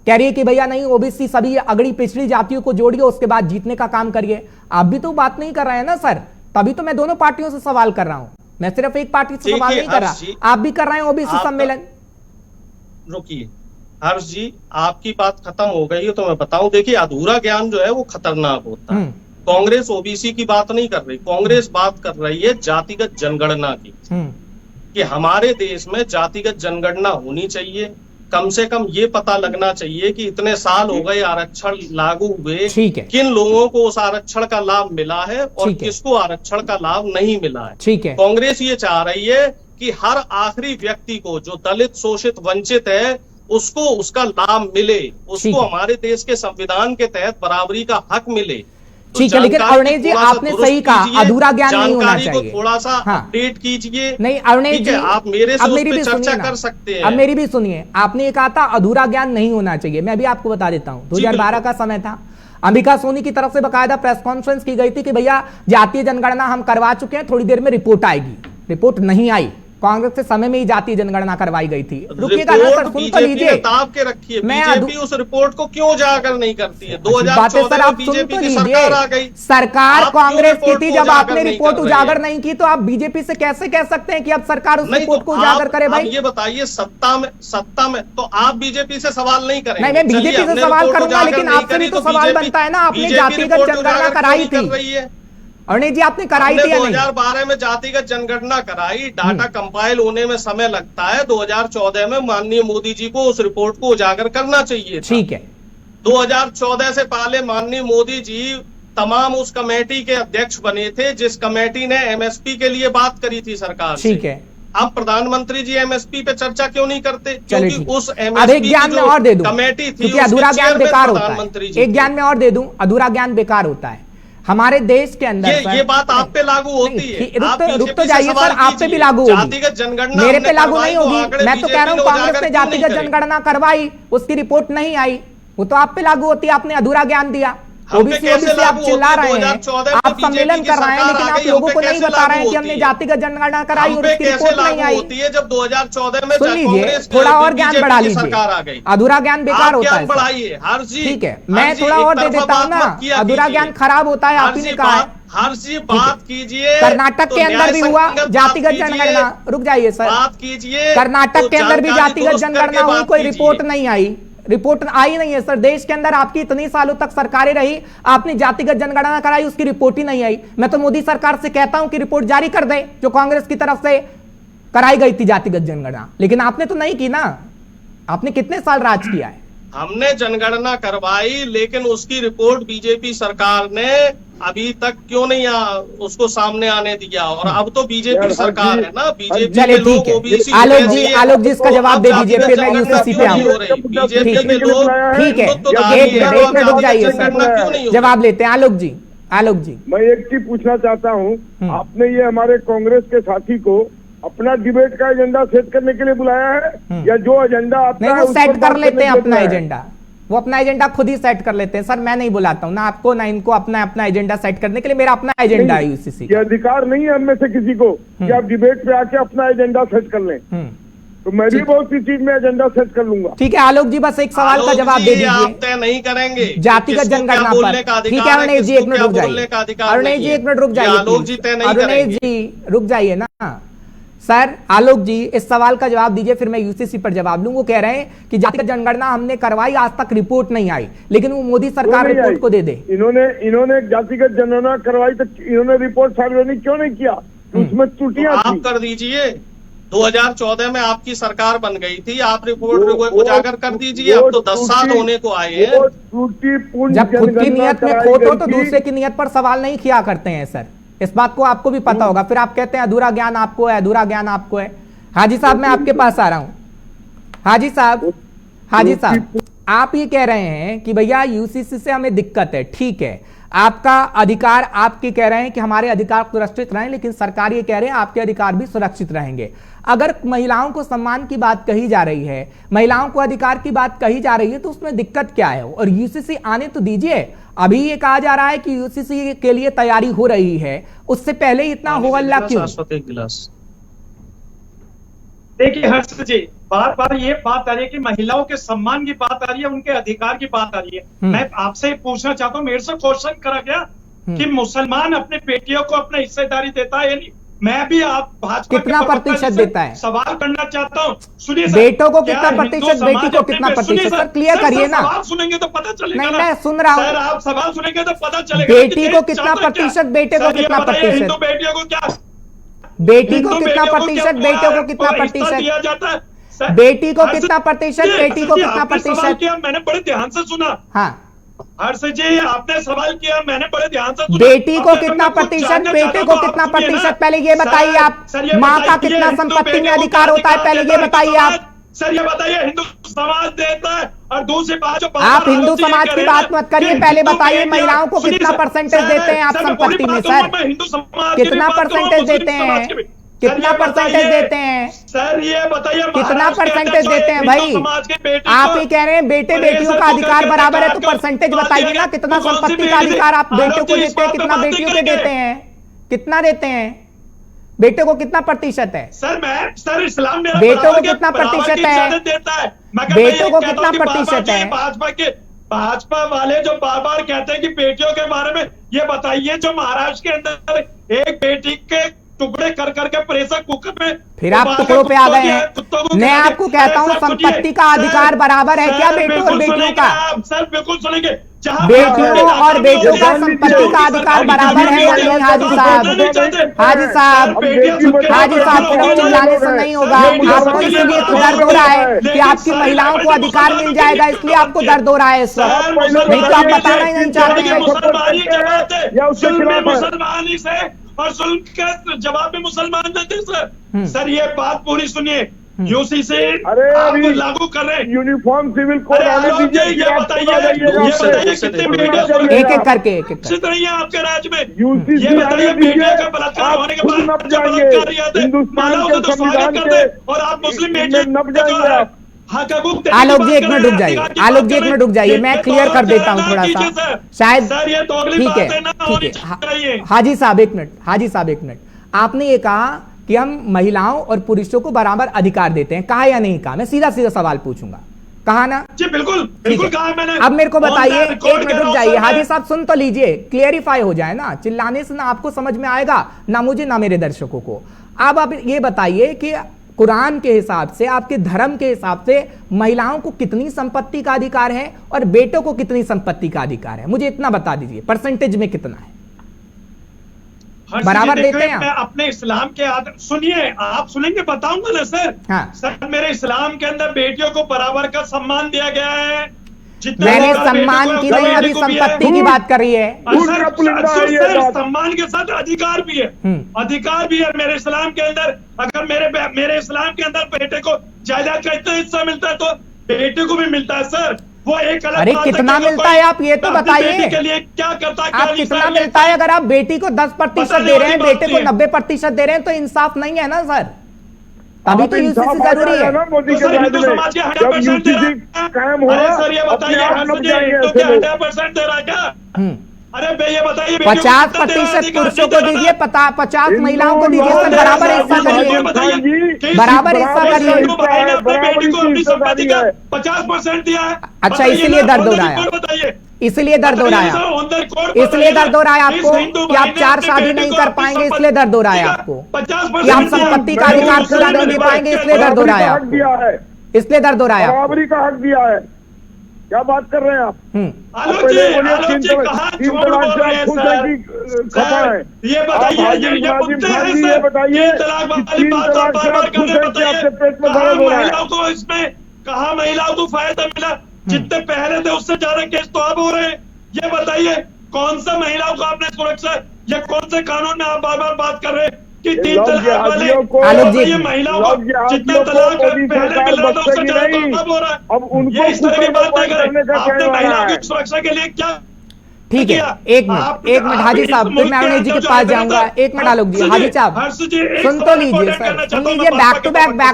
Speaker 1: कह रही है कि भैया नहीं, ओबीसी सभी अगड़ी पिछड़ी जातियों को जोड़िए, उसके बाद जीतने का काम करिए। आप भी तो बात नहीं कर रहे हैं ना सर, तभी तो मैं दोनों पार्टियों से सवाल कर रहा हूं, मैं सिर्फ एक पार्टी से सवाल नहीं कर रहा। आप भी कर रहे हैं ओबीसी सम्मेलन।
Speaker 5: रुकिए हर्ष जी, आपकी बात खत्म हो गई है तो मैं बताऊं, देखिए अधूरा ज्ञान जो है वो खतरनाक होता है। कांग्रेस ओबीसी की बात नहीं कर रही, कांग्रेस बात कर रही है जातिगत जनगणना की, कि हमारे देश में जातिगत जनगणना होनी चाहिए। कम से कम ये पता लगना चाहिए कि इतने साल हो गए आरक्षण लागू हुए, किन लोगों को उस आरक्षण का लाभ मिला है और किसको आरक्षण का लाभ नहीं मिला है।
Speaker 1: ठीक है,
Speaker 5: कांग्रेस ये चाह रही है कि हर आखिरी व्यक्ति को जो दलित शोषित वंचित है उसको उसका लाभ मिले, उसको हमारे देश के संविधान के तहत बराबरी का हक मिले।
Speaker 1: ठीक है, लेकिन अरुणेश जी आपने सही कहा, अधूरा ज्ञान नहीं होना चाहिए,
Speaker 5: थोड़ा सा अपडेट कीजिए।
Speaker 1: नहीं अरुणेश जी,
Speaker 5: आप मेरे से उस पे चर्चा कर सकते हैं।
Speaker 1: अब मेरी भी सुनिए, आपने ये कहा था अधूरा ज्ञान नहीं होना चाहिए, मैं भी आपको बता देता हूं, 2012 का समय था, अंबिका सोनी की तरफ से बकायदा प्रेस कॉन्फ्रेंस की गई थी कि भैया जातीय जनगणना हम करवा चुके हैं, थोड़ी देर में रिपोर्ट आएगी। रिपोर्ट नहीं आई, कांग्रेस के समय में ही जातीय जनगणना करवाई गई थी। रुकिएगा ना सर, सुन तो लीजिए,
Speaker 5: ताब के रखिए, बीजेपी उस रिपोर्ट को क्यों उजागर नहीं करती है? 2014 में बीजेपी की सरकार आ गई,
Speaker 1: सरकार कांग्रेस की थी, जब आपने रिपोर्ट उजागर नहीं की तो आप बीजेपी से कैसे कह सकते हैं कि अब सरकार उस रिपोर्ट को उजागर करे? भाई
Speaker 5: ये बताइए, सत्ता में तो आप बीजेपी से सवाल नहीं करेंगे?
Speaker 1: नहीं, मैं बीजेपी से सवाल करूंगा, लेकिन आपसे भी तो सवाल बनता है ना, आपने जातिगत जनगणना कराई थी अरुणेश जी, आपने कराई थी या नहीं?
Speaker 5: 2012 में जातिगत जनगणना कराई, डाटा कंपाइल होने में समय लगता है, 2014 में माननीय मोदी जी को उस रिपोर्ट को उजागर करना चाहिए था।
Speaker 1: ठीक है,
Speaker 5: 2014 से पहले माननीय मोदी जी तमाम उस कमेटी के अध्यक्ष बने थे जिस कमेटी ने एमएसपी के लिए बात करी थी सरकार से।
Speaker 1: ठीक है,
Speaker 5: अब प्रधानमंत्री जी एमएसपी पे चर्चा क्यों नहीं करते?
Speaker 1: क्योंकि
Speaker 5: उस एमएसपी
Speaker 1: ज्ञान में और दे दूं,
Speaker 5: कमेटी थी,
Speaker 1: क्योंकि अधूरा ज्ञान बेकार होता है। एक ज्ञान में और दे दूं, अधूरा ज्ञान बेकार होता है हमारे देश के अंदर।
Speaker 5: ये बात आप पे लागू होती है,
Speaker 1: रुक तो जाइए सर, आप पे भी लागू होगी,
Speaker 5: जातिगत जनगणना
Speaker 1: मेरे पे लागू नहीं होगी। मैं तो कह रहा हूँ कांग्रेस ने जातिगत जनगणना करवाई, उसकी रिपोर्ट नहीं आई, वो तो आप पे लागू होती है, आपने अधूरा ज्ञान दिया। ओबीसी ओबीसी आप चिल्ला रहे हैं, आप सम्मेलन कर रहे हैं, लेकिन आप लोगों को नहीं बता रहे हैं कि हमने जातिगत जनगणना कराई और उसकी रिपोर्ट नहीं आई
Speaker 5: होती है। जब 2014 में
Speaker 1: सुन लीजिए, थोड़ा और ज्ञान बढ़ा लीजिए, अधूरा ज्ञान बेकार होता है।
Speaker 5: बढ़ाइए हर जी,
Speaker 1: ठीक है, मैं थोड़ा और दे देता हूँ ना, अधूरा ज्ञान खराब होता है, आप ही ने कहा है।
Speaker 5: हर जी बात कीजिए।
Speaker 1: कर्नाटक के अंदर भी हुआ जातिगत जनगणना, रुक जाइए सर,
Speaker 5: बात कीजिए।
Speaker 1: कर्नाटक के अंदर भी जातिगत जनगणना हुई, कोई रिपोर्ट नहीं आई, रिपोर्ट आई नहीं है सर। देश के अंदर आपकी इतनी सालों तक सरकारें रही, आपने जातिगत जनगणना कराई, उसकी रिपोर्ट ही नहीं आई। मैं तो मोदी सरकार से कहता हूं कि रिपोर्ट जारी कर दे, जो कांग्रेस की तरफ से कराई गई थी जातिगत जनगणना, लेकिन आपने तो नहीं की ना। आपने कितने साल राज किया है?
Speaker 5: हमने जनगणना करवाई, लेकिन उसकी रिपोर्ट बीजेपी सरकार ने अभी तक क्यों नहीं उसको सामने आने दिया। और अब तो बीजेपी सरकार है ना, बीजेपी
Speaker 1: चले ठीक है। आलोक जी इसका जवाब दे दीजिए, फिर मैं यूसीसी पे आऊंगा।
Speaker 5: बीजेपी के लोग
Speaker 1: ठीक है, एक मिनट रुक जाइए सर, जवाब लेते हैं। आलोक जी
Speaker 4: मैं एक चीज पूछना चाहता हूँ, आपने ये हमारे कांग्रेस के साथी को अपना डिबेट का एजेंडा सेट करने के लिए बुलाया है, या जो एजेंडा आपका
Speaker 1: नहीं, वो सेट कर लेते हैं अपना एजेंडा, वो अपना एजेंडा खुद ही सेट कर लेते हैं सर। मैं नहीं बुलाता हूं ना आपको ना इनको अपना एजेंडा सेट करने के लिए, मेरा अपना एजेंडा है यूसीसी।
Speaker 4: ये अधिकार नहीं है हम में से किसी को कि आप डिबेट पे आके अपना एजेंडा सेट कर लें। तो मैं भी बहुत सी चीज में एजेंडा सेट कर लूंगा।
Speaker 1: ठीक है आलोक जी, बस एक सवाल का जवाब दे दीजिए।
Speaker 5: आप तय नहीं करेंगे
Speaker 1: जातिगत जनगणना पर। ठीक है अरुणेश जी, एक मिनट रुक जाइए। अरुणेश जी एक मिनट रुक जाइए। अरुणेश जी रुक जाइए ना सर। आलोक जी इस सवाल का जवाब दीजिए, फिर मैं यूसीसी पर जवाब लूं। वो कह रहे हैं कि जातिगत जनगणना हमने करवाई, आज तक रिपोर्ट नहीं आई, लेकिन वो मोदी सरकार रिपोर्ट को दे दे।
Speaker 4: इन्होंने जातिगत जनगणना करवाई तो इन्होंने रिपोर्ट सार्वजनिक क्यों नहीं किया? उसमें त्रुटियां
Speaker 5: आप कर दीजिए। 2014 में आपकी सरकार बन गई थी, आप रिपोर्ट उजागर कर दीजिए। अब तो 10 साल होने को आए हैं।
Speaker 1: जब खुद की नियत में खोट हो तो दूसरे की नियत पर सवाल नहीं किया करते हैं सर, इस बात को आपको भी पता होगा। फिर आप कहते हैं अधूरा ज्ञान आपको है, अधूरा ज्ञान आपको है। हाजी साहब मैं आपके पास आ रहा हूं। हाजी साहब आप ये कह रहे हैं कि भैया यूसीसी से हमें दिक्कत है, ठीक है, आपका अधिकार, आपके कह रहे हैं कि हमारे अधिकार सुरक्षित रहें, लेकिन सरकार ये कह रहे हैं आपके अधिकार भी सुरक्षित रहेंगे। अगर महिलाओं को सम्मान की बात कही जा रही है, महिलाओं को अधिकार की बात कही जा रही है, तो उसमें दिक्कत क्या है? और यूसीसी आने तो दीजिए। अभी ये कहा जा रहा है कि यूसीसी के लिए तैयारी हो रही है, उससे पहले इतना हो हल्ला क्यों?
Speaker 3: देखिए हर्ष जी, बार बार ये बात आ रही है कि महिलाओं के सम्मान की बात आ रही है, उनके अधिकार की बात आ रही है। मैं आपसे पूछना चाहता हूँ, मेरे से क्वेश्चन करा गया कि मुसलमान अपने बेटियों को अपना हिस्सेदारी देता है या नहीं। मैं भी आप भाजपा
Speaker 1: कितना प्रतिशत देता है
Speaker 3: सवाल करना चाहता हूँ। सुनिए
Speaker 1: बेटों को कितना प्रतिशत, बेटी को कितना प्रतिशत, सर क्लियर करिए ना।
Speaker 3: सवाल सुनेंगे तो पता चलेगा।
Speaker 1: नहीं मैं सुन रहा हूँ,
Speaker 3: आप सवाल सुनेंगे तो पता चलेगा।
Speaker 1: बेटी को कितना प्रतिशत, बेटे को कितना प्रतिशत,
Speaker 3: हिंदू बेटियों को क्या,
Speaker 1: बेटी को कितना प्रतिशत, बेटों को कितना प्रतिशत
Speaker 3: दिया जाता है?
Speaker 1: बेटी को कितना प्रतिशत, बेटी को कितना प्रतिशत?
Speaker 3: मैंने बड़े ध्यान से सुना।
Speaker 1: हाँ
Speaker 3: हर्ष जी आपने सवाल किया, मैंने बड़े ध्यान से सुना।
Speaker 1: बेटी को कितना प्रतिशत, बेटे को कितना प्रतिशत, पहले ये बताइए आप। माँ का कितना संपत्ति में अधिकार होता है, पहले ये बताइए आप।
Speaker 3: सर ये बताइए, हिंदू समाज देता है और दूसरी बात जो
Speaker 1: आप हिंदू समाज की बात मत करिए, पहले बताइए महिलाओं को कितना परसेंटेज देते हैं आप संपत्ति में? सर कितना परसेंटेज देते हैं, कितना परसेंटेज देते हैं
Speaker 3: सर? ये बताइए
Speaker 1: कितना परसेंटेज देते हैं भाई? आप ही कह रहे हैं बेटे बेटियों का अधिकार बराबर है, तो परसेंटेंटेज बताइए ना, कितना संपत्ति का अधिकार आप बेटों को देते हैं, कितना बेटियों को देते हैं, कितना देते हैं? बेटे को कितना प्रतिशत है?
Speaker 3: सर इस्लाम में
Speaker 1: बेटों को कितना प्रतिशत है? बेटों को कितना प्रतिशत है?
Speaker 3: भाजपा वाले जो बार बार कहते हैं कि बेटियों के बारे में ये बताइए, जो महाराष्ट्र के अंदर एक बेटी के टुकड़े कर करके प्रेशर कुकर में,
Speaker 1: फिर आप टुकड़ों पे आ गए हैं। मैं आपको कहता हूँ संपत्ति का अधिकार बराबर है क्या बेटों और बेटियों का?
Speaker 3: सर बिल्कुल सुनेंगे,
Speaker 1: बेटियों और बेटियों का संपत्ति का अधिकार बराबर है या नहीं? हाजी साहब, हाजी साहब, हाजी साहब, सिर्फ चिल्लाने से नहीं होगा। आपको इसलिए तो दर्द हो रहा है कि आपकी महिलाओं को अधिकार मिल जाएगा, इसलिए आपको दर्द हो रहा है इस वक्त, नहीं तो आप बताना ही नहीं चाहते।
Speaker 3: मुसलमानी से और जुल्म के जवाब में मुसलमान देते सर। सर ये बात पूरी सुनिए, यूसीसी आपको लागू कर रहे हैं
Speaker 4: यूनिफॉर्म सिविल कोड आने दीजिए।
Speaker 3: ये बताइए कितने बेटियों
Speaker 1: एक एक करके
Speaker 3: नहीं है आपके राज्य में?
Speaker 4: यूसीसी
Speaker 3: ये बताइए बेटियों का बलात्कार होने के बाद
Speaker 4: हिंदुस्तान के संविधान के
Speaker 3: और आप मुस्लिम
Speaker 4: नप जाएंगे।
Speaker 3: हक हकूक
Speaker 1: आलोक जी 1 मिनट रुक जाइए, आलोक जी 1 मिनट रुक जाइए, मैं क्लियर कर देता हूं थोड़ा सा, शायद
Speaker 3: सर ये दोगली
Speaker 1: ठीक
Speaker 3: बात
Speaker 1: है,
Speaker 3: है ना
Speaker 1: ठीक
Speaker 3: होनी
Speaker 1: है।
Speaker 3: चाहिए।
Speaker 1: हाजी साहब 1 मिनट, हाजी साहब 1 मिनट, आपने ये कहा कि हम महिलाओं और पुरुषों को बराबर अधिकार देते हैं, कहा या नहीं कहा? मैं सीधा सीधा सवाल पूछूंगा, कहा ना?
Speaker 3: जी बिल्कुल
Speaker 1: ठीक
Speaker 3: बिल्कुल
Speaker 1: है।
Speaker 3: कहा मैंने।
Speaker 1: अब मेरे को बताइए, 1 मिनट रुक जाइए, हाजी
Speaker 3: साहब
Speaker 1: साहब सुन तो लीजिए, क्लियरिफाई हो जाए ना, चिल्लाने से ना आपको समझ में आएगा, ना मुझे ना मेरे दर्शकों को। अब आप ये बताइए कि कुरान के हिसाब से, आपके धर्म के हिसाब से महिलाओं को कितनी संपत्ति का अधिकार है और बेटों को कितनी संपत्ति का अधिकार है? मुझे इतना बता दीजिए, परसेंटेज में कितना है? बराबर देते हैं आप?
Speaker 3: मैं अपने इस्लाम के सुनिए, आप सुनेंगे बताऊंगा ना सर।
Speaker 1: हाँ।
Speaker 3: सर मेरे इस्लाम के अंदर बेटियों को बराबर का सम्मान दिया गया है।
Speaker 1: मैंने सम्मान की नहीं, अभी संपत्ति की बात कर रही है।
Speaker 3: सर सम्मान के साथ अधिकार भी है, अधिकार भी है मेरे इस्लाम के अंदर। अगर मेरे इस्लाम के अंदर बेटे को जायदाद का इतना हिस्सा मिलता है तो बेटे को भी मिलता है सर। वो एक अलग
Speaker 1: अरे कितना मिलता है आप ये तो बताइए,
Speaker 3: के लिए क्या करता है,
Speaker 1: आप कितना मिलता है? अगर आप बेटी को 10% दे रहे हैं, बेटे को 90% दे रहे हैं तो इंसाफ नहीं है ना सर, तभी तो यूसीसी जरूरी है।
Speaker 4: मोदी के बाद में जब यूसीसी कायम हो,
Speaker 3: सर ये बताइए 100% दे रहा है क्या? अरे भैया ये बताइए
Speaker 1: 50% पुरुषों को दीजिए, 50 महिलाओं को दीजिए सर, बराबर हिस्सा करिए, बराबर हिस्सा करिए।
Speaker 3: बेटी को अपनी संपत्ति का 50% दिया है।
Speaker 1: अच्छा इसलिए दर्द हो रहा है, इसलिए दर्द हो रहा है, इसलिए दर्द हो रहा है आपको कि आप 4 शादी नहीं कर पाएंगे, इसलिए दर्द हो रहा है आपको कि आप संपत्ति का अधिकार पूरा नहीं दे पाएंगे, इसलिए दर्द हो रहा है आपको, इसलिए दर्द हो रहा है।
Speaker 4: बराबरी का हक दिया है, क्या बात कर रहे हैं आप?
Speaker 3: आलोक जी कहाँ झूठ बोल रहे हैं सर? ये बताइए, ये मुद्दे हैं सर, 3 तलाक वाली बात आप बार-बार करने बताइए। महिलाओं को इसमें कहा महिलाओं को फायदा मिला? जितने पहले थे उससे ज्यादा केस तो अब हो रहे हैं। ये बताइए कौन सा महिलाओं को आपने सुरक्षा या कौन से कानून में आप बार-बार बात कर रहे हैं कि 3 तलाक वाले
Speaker 1: आलोक जी
Speaker 3: ये महिलाओं को जितना तलाक पहले मिल रहा था उससे ज्यादा तो अब हो रहा है।
Speaker 4: अब उनको
Speaker 3: ये इस तरह की बात नहीं करें। आपने महिलाओं की सुरक्षा के लिए क्या
Speaker 1: ठीक है? 1 मिनट हाजी साहब, फिर मैं अरुण जी के पास जाऊंगा। 1 मिनट आलोक जी, हाजी साहब सुन तो लीजिए सर, सुन लीजिए, बैक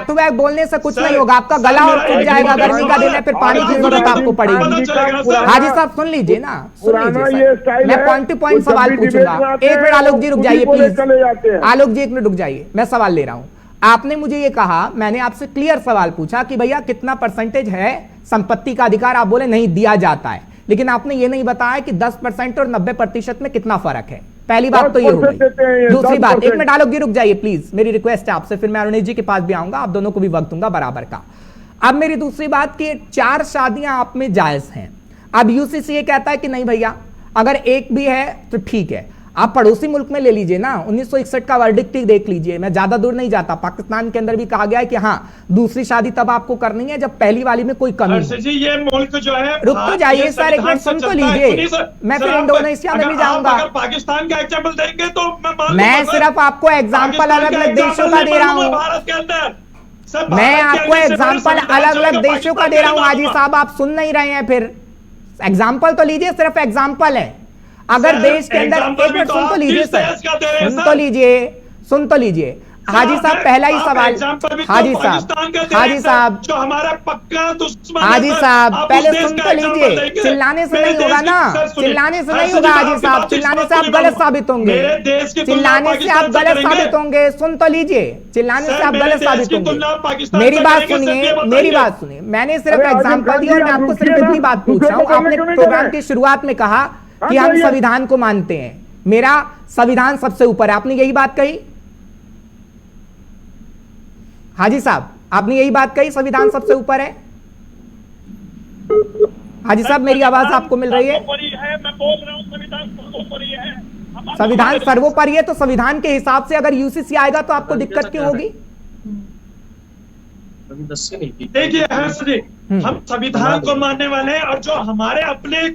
Speaker 1: टू बैक बोलने से कुछ नहीं होगा, आपका गला और फूट जाएगा, गर्मी का दिन है, फिर पानी की जरूरत आपको पड़ेगी। हाजी साहब सुन लीजिए ना, सुन लीजिए सर, मैं पॉइंट टू पॉइंट सवाल पूछूंगा। 1 मिनट आलोक जी रुक जाइए प्लीज, आलोक जी 1 मिनट रुक जाइए, मैं सवाल ले रहा हूं। आपने मुझे ये कहा, मैंने आपसे क्लियर सवाल पूछा कि भैया कितना परसेंटेज है संपत्ति का अधिकार, आप बोले नहीं दिया जाता है, लेकिन आपने ये नहीं बताया कि 10% और 90% में कितना फर्क है। पहली बात तो ये हो गई। दूसरी बात, 1 मिनट आलोक जी रुक जाइए प्लीज, मेरी रिक्वेस्ट है आपसे, फिर मैं अरुण जी के पास भी आऊंगा, आप दोनों को भी वक्त दूंगा बराबर का। अब मेरी दूसरी बात कि 4 शादियां आप में जायज हैं। अब यूसीसी ये कहता है कि नहीं भैया अगर एक भी है तो ठीक है। आप पड़ोसी मुल्क में ले लीजिए ना, 1961 का वर्डिक्ट देख लीजिए, मैं ज्यादा दूर नहीं जाता, पाकिस्तान के अंदर भी कहा गया है कि हाँ दूसरी शादी तब आपको करनी है जब पहली वाली में कोई कमी
Speaker 3: जी ये मुल्क जो है,
Speaker 1: रुक तो जाइए सर, एक मिनट सुन तो लीजिए, मैं फिर इंडोनेशिया में भी जाऊंगा।
Speaker 3: पाकिस्तान का एग्जाम्पल देंगे तो
Speaker 1: मैं सिर्फ आपको एग्जाम्पल अलग अलग देशों का दे रहा हूँ,
Speaker 3: भारत के अंदर
Speaker 1: मैं आपको एग्जाम्पल अलग अलग देशों का दे रहा हूँ। हाजी साहब आप सुन नहीं रहे हैं, फिर एग्जाम्पल तो लीजिए, सिर्फ एग्जाम्पल है। अगर देश के अंदर, एक मिनट सुन तो लीजिए सर, सुन तो लीजिए, सुन तो लीजिए। हाजी साहब पहला ही सवाल, हाजी साहब
Speaker 3: जो हमारा पक्का दुश्मन,
Speaker 1: हाजी साहब पहले सुन तो लीजिए, चिल्लाने से नहीं होगा ना, चिल्लाने से नहीं होगा हाजी साहब, चिल्लाने से आप गलत साबित होंगे, चिल्लाने से आप गलत साबित होंगे, सुन तो लीजिए, चिल्लाने से आप गलत साबित होंगे। मेरी बात सुनिए, मेरी बात सुनिए, मैंने सिर्फ एग्जाम्पल दिया और मैं आपको सिर्फ इतनी बात पूछ रहा हूँ। आपने प्रोग्राम की शुरुआत में कहा कि हम संविधान को मानते हैं, मेरा संविधान सबसे ऊपर है, आपने यही बात कही हाजी साहब, आपने यही बात कही संविधान सबसे ऊपर है। हाजी साहब मेरी आवाज आपको मिल रही है?
Speaker 3: मैं बोल रहा हूं संविधान सर्वोपरि है।
Speaker 1: संविधान सर्वोपरि है तो संविधान के हिसाब से अगर यूसीसी आएगा तो आपको दिक्कत क्यों होगी?
Speaker 3: देखिए हर्ष जी, हम संविधान को मानने वाले हैं और जो हमारे अपने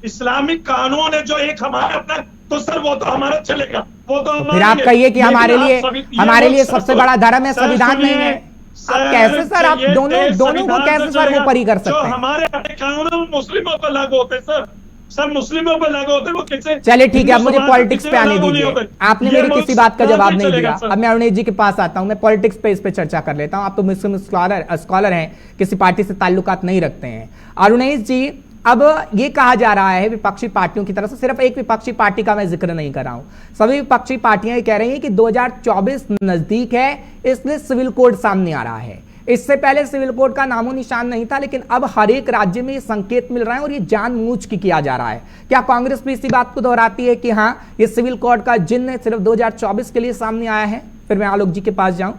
Speaker 3: इस्लामिक कानून है, जो एक हमारा अपना, तो सर वो तो हमारा चलेगा, वो तो
Speaker 1: फिर आप कहिए कि हमारे लिए सबसे बड़ा धर्म है, संविधान नहीं है। आप कैसे सर, आप दोनों को कैसे सर्वोपरि कर सकते हैं?
Speaker 3: हमारे कानून मुस्लिमों पर लागू होते हैं सर, सर मुस्लिमों पर लागू होते वो कैसे?
Speaker 1: चलिए ठीक है, अब मुझे पॉलिटिक्स पे आने
Speaker 3: लागू नहीं
Speaker 1: दीजिए।
Speaker 3: होते।
Speaker 1: आपने
Speaker 3: ये
Speaker 1: मेरी
Speaker 3: मुल्क
Speaker 1: किसी बात का
Speaker 3: कहाँ
Speaker 1: जवाब
Speaker 3: तक
Speaker 1: नहीं
Speaker 3: चलेगा,
Speaker 1: दिया।
Speaker 3: सर?
Speaker 1: अब मैं अरुणेश जी के पास आता हूं, मैं पॉलिटिक्स पे इस पे चर्चा कर लेता हूं। आप तो मुस्लिम स्कॉलर हैं, किसी पार्टी से ताल्लुकात नहीं रखते हैं। अरुणेश जी, अब ये कहा जा रहा है विपक्षी पार्टियों की तरफ से, सिर्फ एक विपक्षी पार्टी का मैं जिक्र नहीं कर रहा हूं, सभी विपक्षी पार्टियां ये कह रही हैं कि 2024 नजदीक है, इसलिए सिविल कोड सामने आ रहा है। इससे पहले सिविल कोड का नामो निशान नहीं था, लेकिन अब हर एक राज्य में ये संकेत मिल रहा है और ये जानबूझ के किया जा रहा है। क्या कांग्रेस भी इसी बात को दोहराती है कि हाँ, ये सिविल कोड का जिन्न सिर्फ 2024 के लिए सामने आया है? फिर मैं आलोक जी के पास जाऊं।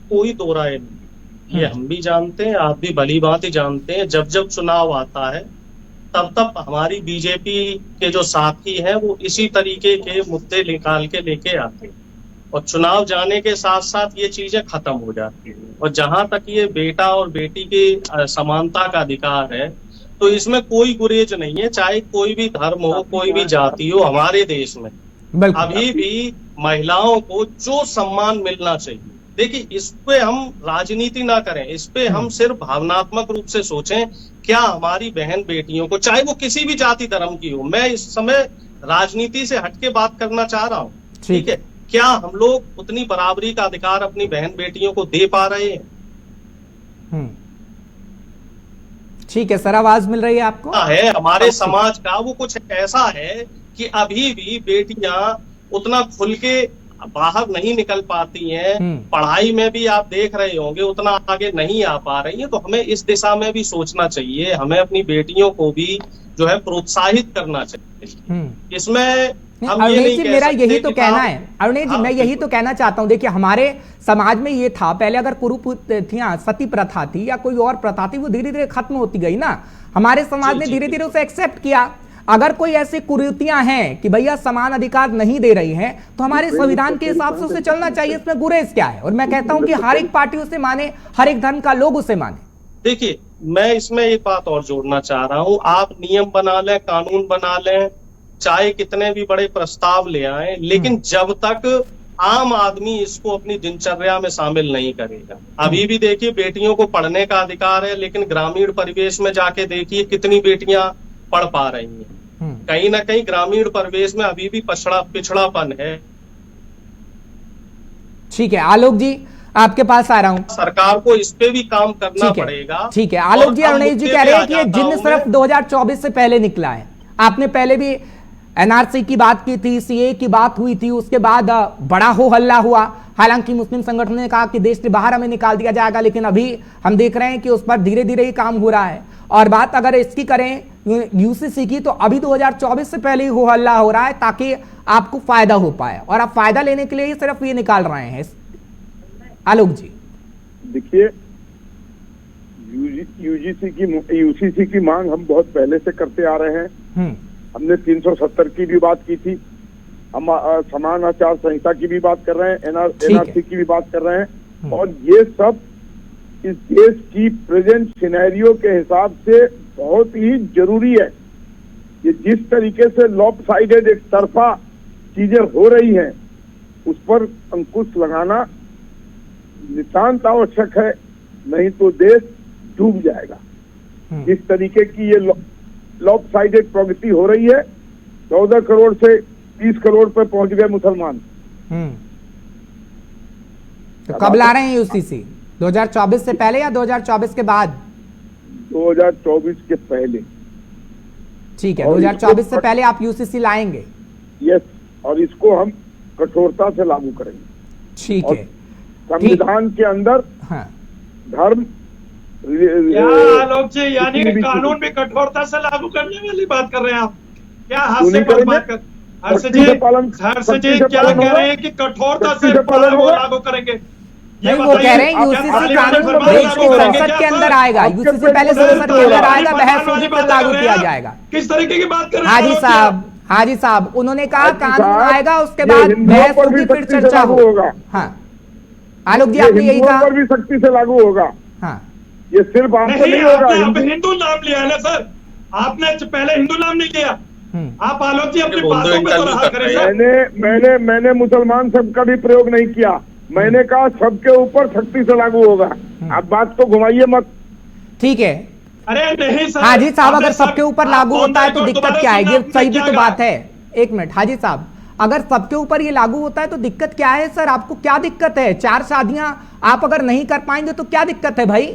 Speaker 5: कोई दो राय नहीं, ये हम भी जानते हैं, आप भी भली भांति जानते हैं। जब जब चुनाव आता है तब तब हमारी बीजेपी के जो साथी हैं वो इसी तरीके के मुद्दे निकाल के लेके आते हैं और चुनाव जाने के साथ साथ ये चीजें खत्म हो जाती हैं। और जहां तक ये बेटा और बेटी की समानता का अधिकार है, तो इसमें कोई गुरेज नहीं है, चाहे कोई भी धर्म हो, कोई भी जाति हो। हमारे देश में अभी भी महिलाओं को जो सम्मान मिलना चाहिए, देखिए इस पे हम राजनीति ना करें, इस पे हम सिर्फ भावनात्मक रूप से सोचें। क्या हमारी बहन बेटियों को, चाहे वो किसी भी जाति धर्म की हो, मैं इस समय राजनीति से हटके बात करना चाह रहा हूँ, ठीक है, क्या हम लोग उतनी बराबरी का अधिकार अपनी बहन बेटियों को दे पा रहे हैं?
Speaker 1: ठीक है सर, आवाज मिल रही है आपको?
Speaker 5: है हमारे समाज का वो कुछ ऐसा है कि अभी भी बेटियां उतना खुल के बाहर नहीं निकल पाती हैं। पढ़ाई में भी आप देख रहे होंगे उतना आगे नहीं आ पा रही हैं। तो हमें इस दिशा में भी सोचना चाहिए, हमें अपनी बेटियों को भी जो है प्रोत्साहित करना चाहिए। इसमें
Speaker 1: अरुणेश जी, मेरा यही तो कहना है, अरुणेश जी, मैं यही तो कहना चाहता हूं। देखिए हमारे समाज में ये था, पहले अगर कुरुपुत्रियां, सती प्रथा थी या कोई और प्रथा थी, वो धीरे धीरे खत्म होती गई ना। हमारे समाज ने धीरे धीरे उसे एक्सेप्ट किया। अगर कोई ऐसी कुरीतियां हैं कि भैया समान अधिकार नहीं दे रही हैं, तो हमारे संविधान के हिसाब से उसे चलना चाहिए, इसमें गुरेज क्या है? और मैं कहता हूं कि हर एक पार्टी उसे माने, हर एक धर्म का लोग उसे माने।
Speaker 5: देखिए मैं इसमें एक बात और जोड़ना चाह रहा हूं, आप नियम बना लें, कानून बना लें, चाहे कितने भी बड़े प्रस्ताव ले आए, लेकिन जब तक आम आदमी इसको अपनी दिनचर्या में शामिल नहीं करेगा। अभी भी देखिए बेटियों को पढ़ने का अधिकार है, लेकिन ग्रामीण परिवेश में जाके देखिए कितनी बेटियां पढ़ पा रही हैं। कहीं ना कहीं ग्रामीण परिवेश में अभी भी पिछड़ापन है।
Speaker 1: ठीक है आलोक जी, आपके पास आ रहा हूं।
Speaker 5: सरकार को इस पे भी काम करना पड़ेगा।
Speaker 1: ठीक है आलोक जी, अरुणेश जी कह रहे हैं कि ये जिन्न सिर्फ 2024 से पहले निकला है। आपने पहले भी एनआरसी की बात की थी, सीए की बात हुई थी, उसके बाद बड़ा हो हल्ला हुआ। हालांकि मुस्लिम संगठन ने कहा कि देश से बाहर हमें निकाल दिया जाएगा, लेकिन अभी हम देख रहे हैं कि उस पर धीरे धीरे ही काम हो रहा है। और बात अगर इसकी करें यूसीसी की, तो अभी 2024 से पहले ही हो हल्ला हो रहा है ताकि आपको फायदा हो पाए, और आप फायदा लेने के लिए ही सिर्फ ये निकाल रहे हैं। आलोक जी
Speaker 4: देखिए, यूसीसी की मांग हम बहुत पहले से करते आ रहे हैं। हमने 370 की भी बात की थी, हम समान आचार संहिता की भी बात कर रहे हैं, एनआरसी की भी बात कर रहे हैं। और ये सब इस देश की प्रेजेंट सिनेरियो के हिसाब से बहुत ही जरूरी है। ये जिस तरीके से लॉपसाइडेड, एक तरफा चीजें हो रही हैं, उस पर अंकुश लगाना नितांत आवश्यक है, नहीं तो देश डूब जाएगा। जिस तरीके की ये लॉपसाइडेड प्रगति हो रही है, 14 करोड़ से 30 करोड़ पे पहुंच गए मुसलमान।
Speaker 1: तो कब ला रहे हैं यूसीसी? 2024 से पहले या 2024 के बाद?
Speaker 4: 2024 के पहले।
Speaker 1: ठीक है, 2024 से पहले आप यूसीसी लाएंगे?
Speaker 4: यस, और इसको हम कठोरता से लागू करेंगे।
Speaker 1: ठीक है,
Speaker 4: संविधान के अंदर धर्म
Speaker 3: आलोक जी, यानी कि कानून भी कठोरता से लागू करने वाली बात कर रहे हैं आप? क्या हर्ष जी क्या कह रहे हैं कि कठोरता से लागू करेंगे?
Speaker 1: नहीं, वो कह रहे हैं यूसीसी कानून देश की संसद के अंदर आएगा, यूसीसी पहले संसद के अंदर आएगा, बहस होगी फिर लागू किया जाएगा।
Speaker 3: किस तरीके की बात कर रहे हैं?
Speaker 1: हाजी साहब, उन्होंने कहा कानून आएगा, उसके बाद बहस होगी फिर चर्चा होगा। हाँ आलोक जी, आपने यही कहा,
Speaker 4: भी सख्ती से लागू होगा।
Speaker 1: हाँ,
Speaker 4: ये सिर्फ आपको नहीं होगा।
Speaker 3: आपने हिंदू नाम लिया है ना सर, आपने पहले हिंदू नाम नहीं लिया। आप आलोक जी अपनी बातों में तो रहा करें सर।
Speaker 4: मैंने मुसलमान शब्द का भी प्रयोग नहीं किया, मैंने कहा सबके ऊपर सख्ती से लागू होगा। आप बात को घुमाइए मत।
Speaker 1: ठीक है
Speaker 3: अरे नहीं सर,
Speaker 1: हाजी साहब, अगर
Speaker 3: आपने
Speaker 1: सबके ऊपर
Speaker 3: आप
Speaker 1: लागू होता है तो
Speaker 3: दोबारा
Speaker 1: दिक्कत क्या है?
Speaker 3: सुना
Speaker 1: ये
Speaker 3: आपने
Speaker 1: सही भी
Speaker 3: क्या
Speaker 1: तो
Speaker 3: कहा?
Speaker 1: बात है। एक मिनट हाजी साहब, अगर सबके ऊपर ये लागू होता है तो दिक्कत क्या है सर? आपको क्या दिक्कत है? 4 शादियां आप अगर नहीं कर पाएंगे तो क्या दिक्कत है भाई?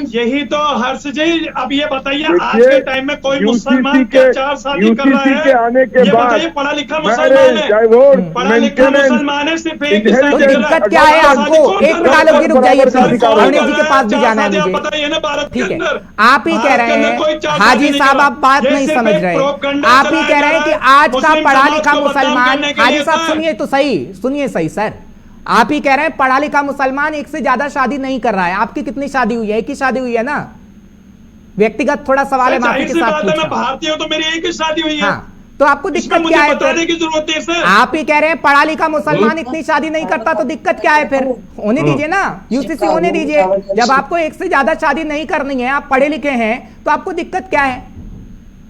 Speaker 3: यही तो हर्ष जी, अब ये बताइए आज
Speaker 4: देखिए,
Speaker 3: के टाइम में कोई मुसलमान
Speaker 4: यूसीसी
Speaker 3: क्या
Speaker 4: के
Speaker 3: 4 शादी कर रहा है?
Speaker 4: के आने के
Speaker 3: ये
Speaker 4: बाद
Speaker 3: बताइए, पढ़ा लिखा मुसलमान है, पढ़ा लिखा मुसलमान है, सिर्फ एक ही
Speaker 1: तो
Speaker 3: शादी कर रहा है।
Speaker 1: दिक्कत क्या है
Speaker 3: चार शादी
Speaker 1: आपको?
Speaker 3: कौन
Speaker 1: एक
Speaker 3: कर
Speaker 1: मिनट
Speaker 3: रहा है?
Speaker 1: आलोक जी, रुक जाइए
Speaker 4: बराबर का
Speaker 1: प्लीज,
Speaker 4: अधिकार
Speaker 1: अरुण
Speaker 4: है।
Speaker 1: जी के पास भी
Speaker 3: चार
Speaker 1: जाना है
Speaker 3: शादी आप
Speaker 1: मुझे।
Speaker 3: बताइए ना भारत के
Speaker 1: ठीक है,
Speaker 3: अंदर।
Speaker 1: आप ही कह
Speaker 3: भारत
Speaker 1: रहे
Speaker 3: के अंदर कोई
Speaker 1: हैं
Speaker 3: चार
Speaker 1: हाजी
Speaker 3: शादी नहीं
Speaker 1: साहब,
Speaker 3: कर रहा।
Speaker 1: आप बात
Speaker 3: ये
Speaker 1: नहीं
Speaker 3: सिर्फ
Speaker 1: समझ
Speaker 3: एक
Speaker 1: रहे।
Speaker 3: प्रोपगंडा
Speaker 1: आप ही
Speaker 3: चलाया
Speaker 1: कह रहे
Speaker 3: जा
Speaker 1: हैं कि
Speaker 3: रहा है,
Speaker 1: आज का
Speaker 3: मुस्लिम
Speaker 1: पढ़ा
Speaker 3: समाज
Speaker 1: लिखा
Speaker 3: को बदनाम
Speaker 1: मुसलमान,
Speaker 3: करने के
Speaker 1: हाजी
Speaker 3: लिए
Speaker 1: साहब
Speaker 3: सर।
Speaker 1: सुनिए तो सही, सुनिए सही सर, आप ही कह रहे हैं पढ़ा लिखा मुसलमान एक से ज्यादा शादी नहीं कर रहा है। आपकी कितनी शादी हुई है? एक ही शादी हुई है ना? व्यक्तिगत थोड़ा सवाल है, माफी
Speaker 3: जाहिर
Speaker 1: के
Speaker 3: सी
Speaker 1: साथ
Speaker 3: बात है,
Speaker 1: पूछ
Speaker 3: मैं
Speaker 1: रहा हूं।
Speaker 3: भारतीय हूं तो मेरी एक ही शादी हुई है।
Speaker 1: हाँ, तो आपको
Speaker 3: इसमें
Speaker 1: दिक्कत
Speaker 3: मुझे
Speaker 1: क्या है
Speaker 3: बताने
Speaker 1: फिर?
Speaker 3: की जरूरत है सर।
Speaker 1: आप ही कह रहे हैं पढ़ा लिखा मुसलमान इतनी शादी नहीं करता, तो दिक्कत क्या है फिर? होने दीजिए ना, यूसीसी होने दीजिए। जब आपको एक से ज्यादा शादी नहीं करनी है, आप पढ़े लिखे हैं, तो आपको दिक्कत क्या है?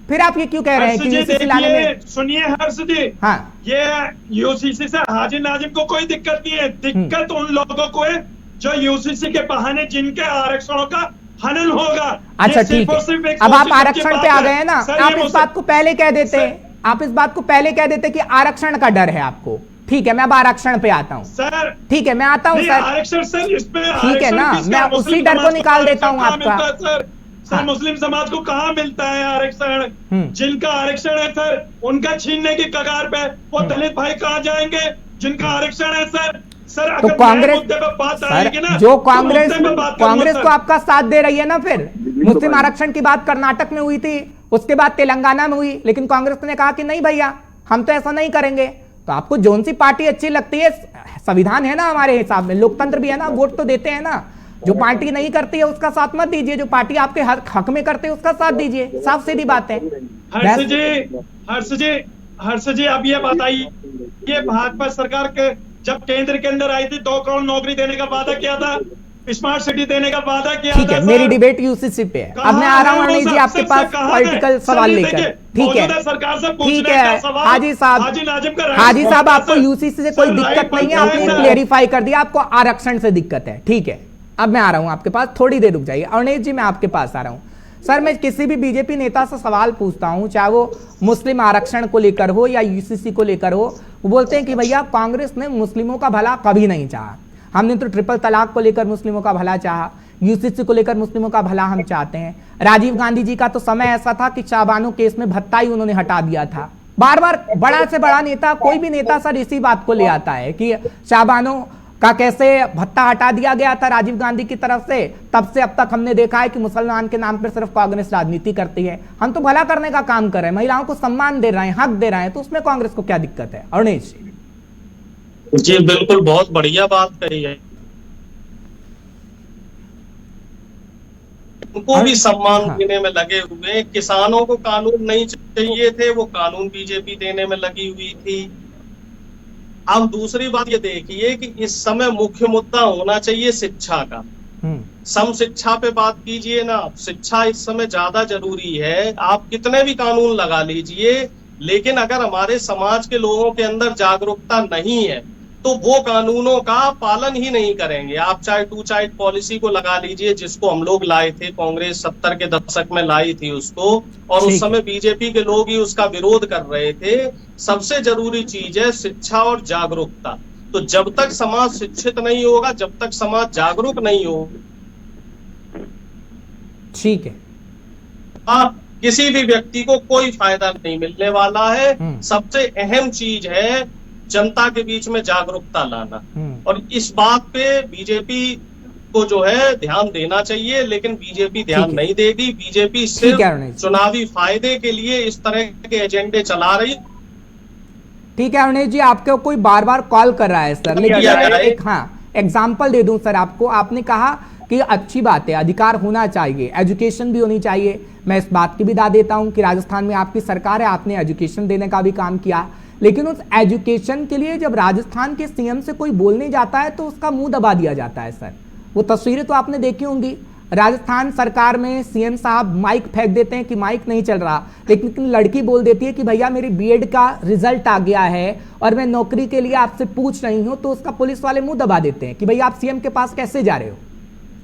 Speaker 1: फिर आप ये क्यों कह रहे हैं
Speaker 3: हर्ष
Speaker 1: कि
Speaker 3: जी
Speaker 1: यूसीसी लाने
Speaker 3: देखिए,
Speaker 1: में?
Speaker 3: सुनिए हर्ष जी,
Speaker 1: हाँ,
Speaker 3: ये यूसीसी से हाजी नाजिम को कोई दिक्कत नहीं है। दिक्कत उन लोगों को है जो यूसीसी के बहाने जिनके आरक्षणों का हनन होगा।
Speaker 1: अच्छा
Speaker 3: ये सिर्फ
Speaker 1: ठीक
Speaker 3: और
Speaker 1: है,
Speaker 3: सिर्फ एक
Speaker 1: अब आप
Speaker 3: सोची समझी
Speaker 1: आरक्षण
Speaker 3: बात
Speaker 1: पे आ
Speaker 3: है।
Speaker 1: गए हैं ना,
Speaker 3: सर,
Speaker 1: आप
Speaker 3: ये
Speaker 1: इस
Speaker 3: मुझसे-
Speaker 1: बात को पहले कह देते,
Speaker 3: सर-
Speaker 1: आप इस बात को पहले कह देते कि आरक्षण का डर है आपको। ठीक है, मैं अब आरक्षण पे आता हूं।
Speaker 3: सर
Speaker 1: ठीक है, मैं आता हूं
Speaker 3: नहीं,
Speaker 1: सर।
Speaker 3: आरक्षण सर, इसमें
Speaker 1: ठीक है ना,
Speaker 3: आरक्षण किसका?
Speaker 1: मैं
Speaker 3: मुस्लिम
Speaker 1: उसी डर को
Speaker 3: समाज
Speaker 1: निकाल देता हूं
Speaker 3: आरक्षण कहाँ
Speaker 1: आपका।
Speaker 3: मिलता है सर?
Speaker 1: हाँ।
Speaker 3: मुस्लिम समाज को कहाँ मिलता है आरक्षण? जिनका आरक्षण है सर, उनका छीनने की कगार पे वो दलित भाई कहाँ जाएंगे जिनका आरक्षण है सर? सर
Speaker 1: तो
Speaker 3: अगर
Speaker 1: कांग्रेस,
Speaker 3: मुद्दे पे बात
Speaker 1: सर
Speaker 3: आएगी ना,
Speaker 1: जो
Speaker 3: तो
Speaker 1: कांग्रेस
Speaker 3: मुद्दे पे बात करूंगा
Speaker 1: कांग्रेस
Speaker 3: सर।
Speaker 1: तो आपका साथ दे रही है ना फिर। मुस्लिम आरक्षण की बात कर्नाटक में हुई थी, उसके बाद तेलंगाना में हुई, लेकिन कांग्रेस ने कहा कि नहीं भैया, हम तो ऐसा नहीं करेंगे। तो आपको जोन सी पार्टी अच्छी लगती है, संविधान है ना हमारे हिसाब में, लोकतंत्र भी है ना, वोट तो देते हैं ना। जो पार्टी नहीं करती है उसका साथ मत दीजिए, जो पार्टी आपके हक में करते है उसका साथ दीजिए, साफ सीधी बात है।
Speaker 3: हर्ष जी अब ये बताइए, ये भाजपा सरकार के जब केंद्र के अंदर आई थी 2 करोड़ नौकरी देने का वादा किया था, स्मार्ट सिटी देने का वादा किया था।
Speaker 1: ठीक है, मेरी डिबेट यूसीसी पे है। अब मैं आ रहा हूं अनिल जी आपके पास पॉलिटिकल सवाल लेकर। ठीक है,
Speaker 3: सरकार से
Speaker 1: ठीक है हाजी साहब, हाजी साहब आपको यूसीसी से कोई दिक्कत नहीं है, आपने क्लेरिफाई कर दिया, आपको आरक्षण से दिक्कत है। ठीक है, अब मैं आ रहा हूं आपके पास, थोड़ी देर रुक जाइए। अवनीश जी मैं आपके पास आ रहा हूं। सर मैं किसी भी बीजेपी नेता से सवाल पूछता हूं, चाहे वो मुस्लिम आरक्षण को लेकर हो या यूसीसी को लेकर हो, वो बोलते हैं कि भैया कांग्रेस ने मुस्लिमों का भला कभी नहीं चाहा, हमने तो ट्रिपल तलाक को लेकर मुस्लिमों का भला चाहा, यूसीसी को लेकर मुस्लिमों का भला हम चाहते हैं। राजीव गांधी जी का तो समय ऐसा था कि शाहबानो केस में भत्ता ही उन्होंने हटा दिया था। बार बार बड़ा से बड़ा नेता, कोई भी नेता सर इसी बात को ले आता है कि शाहबानो का कैसे भत्ता हटा दिया गया था राजीव गांधी की तरफ से। तब से अब तक हमने देखा है कि मुसलमान के नाम पर सिर्फ कांग्रेस राजनीति करती है। हम तो भला करने का काम कर रहे हैं, महिलाओं को सम्मान दे रहे हैं, हक दे रहे हैं, तो उसमें कांग्रेस को क्या दिक्कत है? अरुणेश
Speaker 5: जी बिल्कुल, बहुत बढ़िया बात कही है। उनको भी सम्मान देने में लगे हुए। किसानों को कानून नहीं चाहिए थे, वो कानून बीजेपी देने में लगी हुई थी। अब दूसरी बात ये देखिए कि इस समय मुख्य मुद्दा होना चाहिए शिक्षा का। सम शिक्षा पे बात कीजिए ना, शिक्षा इस समय ज्यादा जरूरी है। आप कितने भी कानून लगा लीजिए, लेकिन अगर हमारे समाज के लोगों के अंदर जागरूकता नहीं है तो वो कानूनों का पालन ही नहीं करेंगे। आप चाहे 2 चाइल्ड पॉलिसी को लगा लीजिए, जिसको हम लोग लाए थे, कांग्रेस 70 के दशक में लाई थी उसको, और उस समय बीजेपी के लोग ही उसका विरोध कर रहे थे। सबसे जरूरी चीज है शिक्षा और जागरूकता। तो जब तक समाज शिक्षित नहीं होगा, जब तक समाज जागरूक नहीं होगा,
Speaker 1: ठीक है,
Speaker 5: किसी भी व्यक्ति को कोई फायदा नहीं मिलने वाला है। सबसे अहम चीज है जनता के बीच में जागरूकता लाना, और इस बात पे बीजेपी को जो है ध्यान देना चाहिए, लेकिन बीजेपी ध्यान नहीं देगी। बीजेपी सिर्फ चुनावी फायदे के लिए इस तरह के एजेंडे चला रही।
Speaker 1: ठीक है अरुणेश जी, आपको कोई बार बार कॉल कर रहा है सर, लेकिन एक एग्जाम्पल दे दूं सर आपको। आपने कहा कि अच्छी बात है, अधिकार होना चाहिए, एजुकेशन भी होनी चाहिए। मैं इस बात की भी दाद देता हूं कि राजस्थान में आपकी सरकार है, आपने एजुकेशन देने का भी काम किया, लेकिन उस एजुकेशन के लिए जब राजस्थान के सीएम से कोई बोलने जाता है तो उसका मुंह दबा दिया जाता है सर। वो तस्वीरें तो आपने देखी होंगी, राजस्थान सरकार में सीएम साहब माइक फेंक देते हैं कि माइक नहीं चल रहा, लेकिन लड़की बोल देती है कि भैया मेरी बीएड का रिजल्ट आ गया है और मैं नौकरी के लिए आपसे पूछ रही हूं, तो उसका पुलिस वाले मुंह दबा देते हैं कि भैया आप सीएम के पास कैसे जा रहे हो।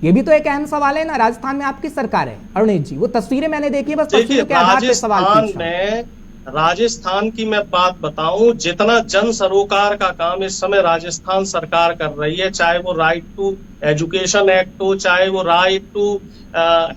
Speaker 1: ये भी तो एक अहम सवाल है ना। राजस्थान में आपकी सरकार है अरुणेश जी, वो तस्वीरें मैंने देखी है, बस तस्वीरों के आधार पे सवाल पूछ रहा हूं।
Speaker 5: राजस्थान की मैं बात बताऊं, जितना जन सरोकार का काम इस समय राजस्थान सरकार कर रही है, चाहे वो राइट टू एजुकेशन एक्ट हो, चाहे वो राइट टू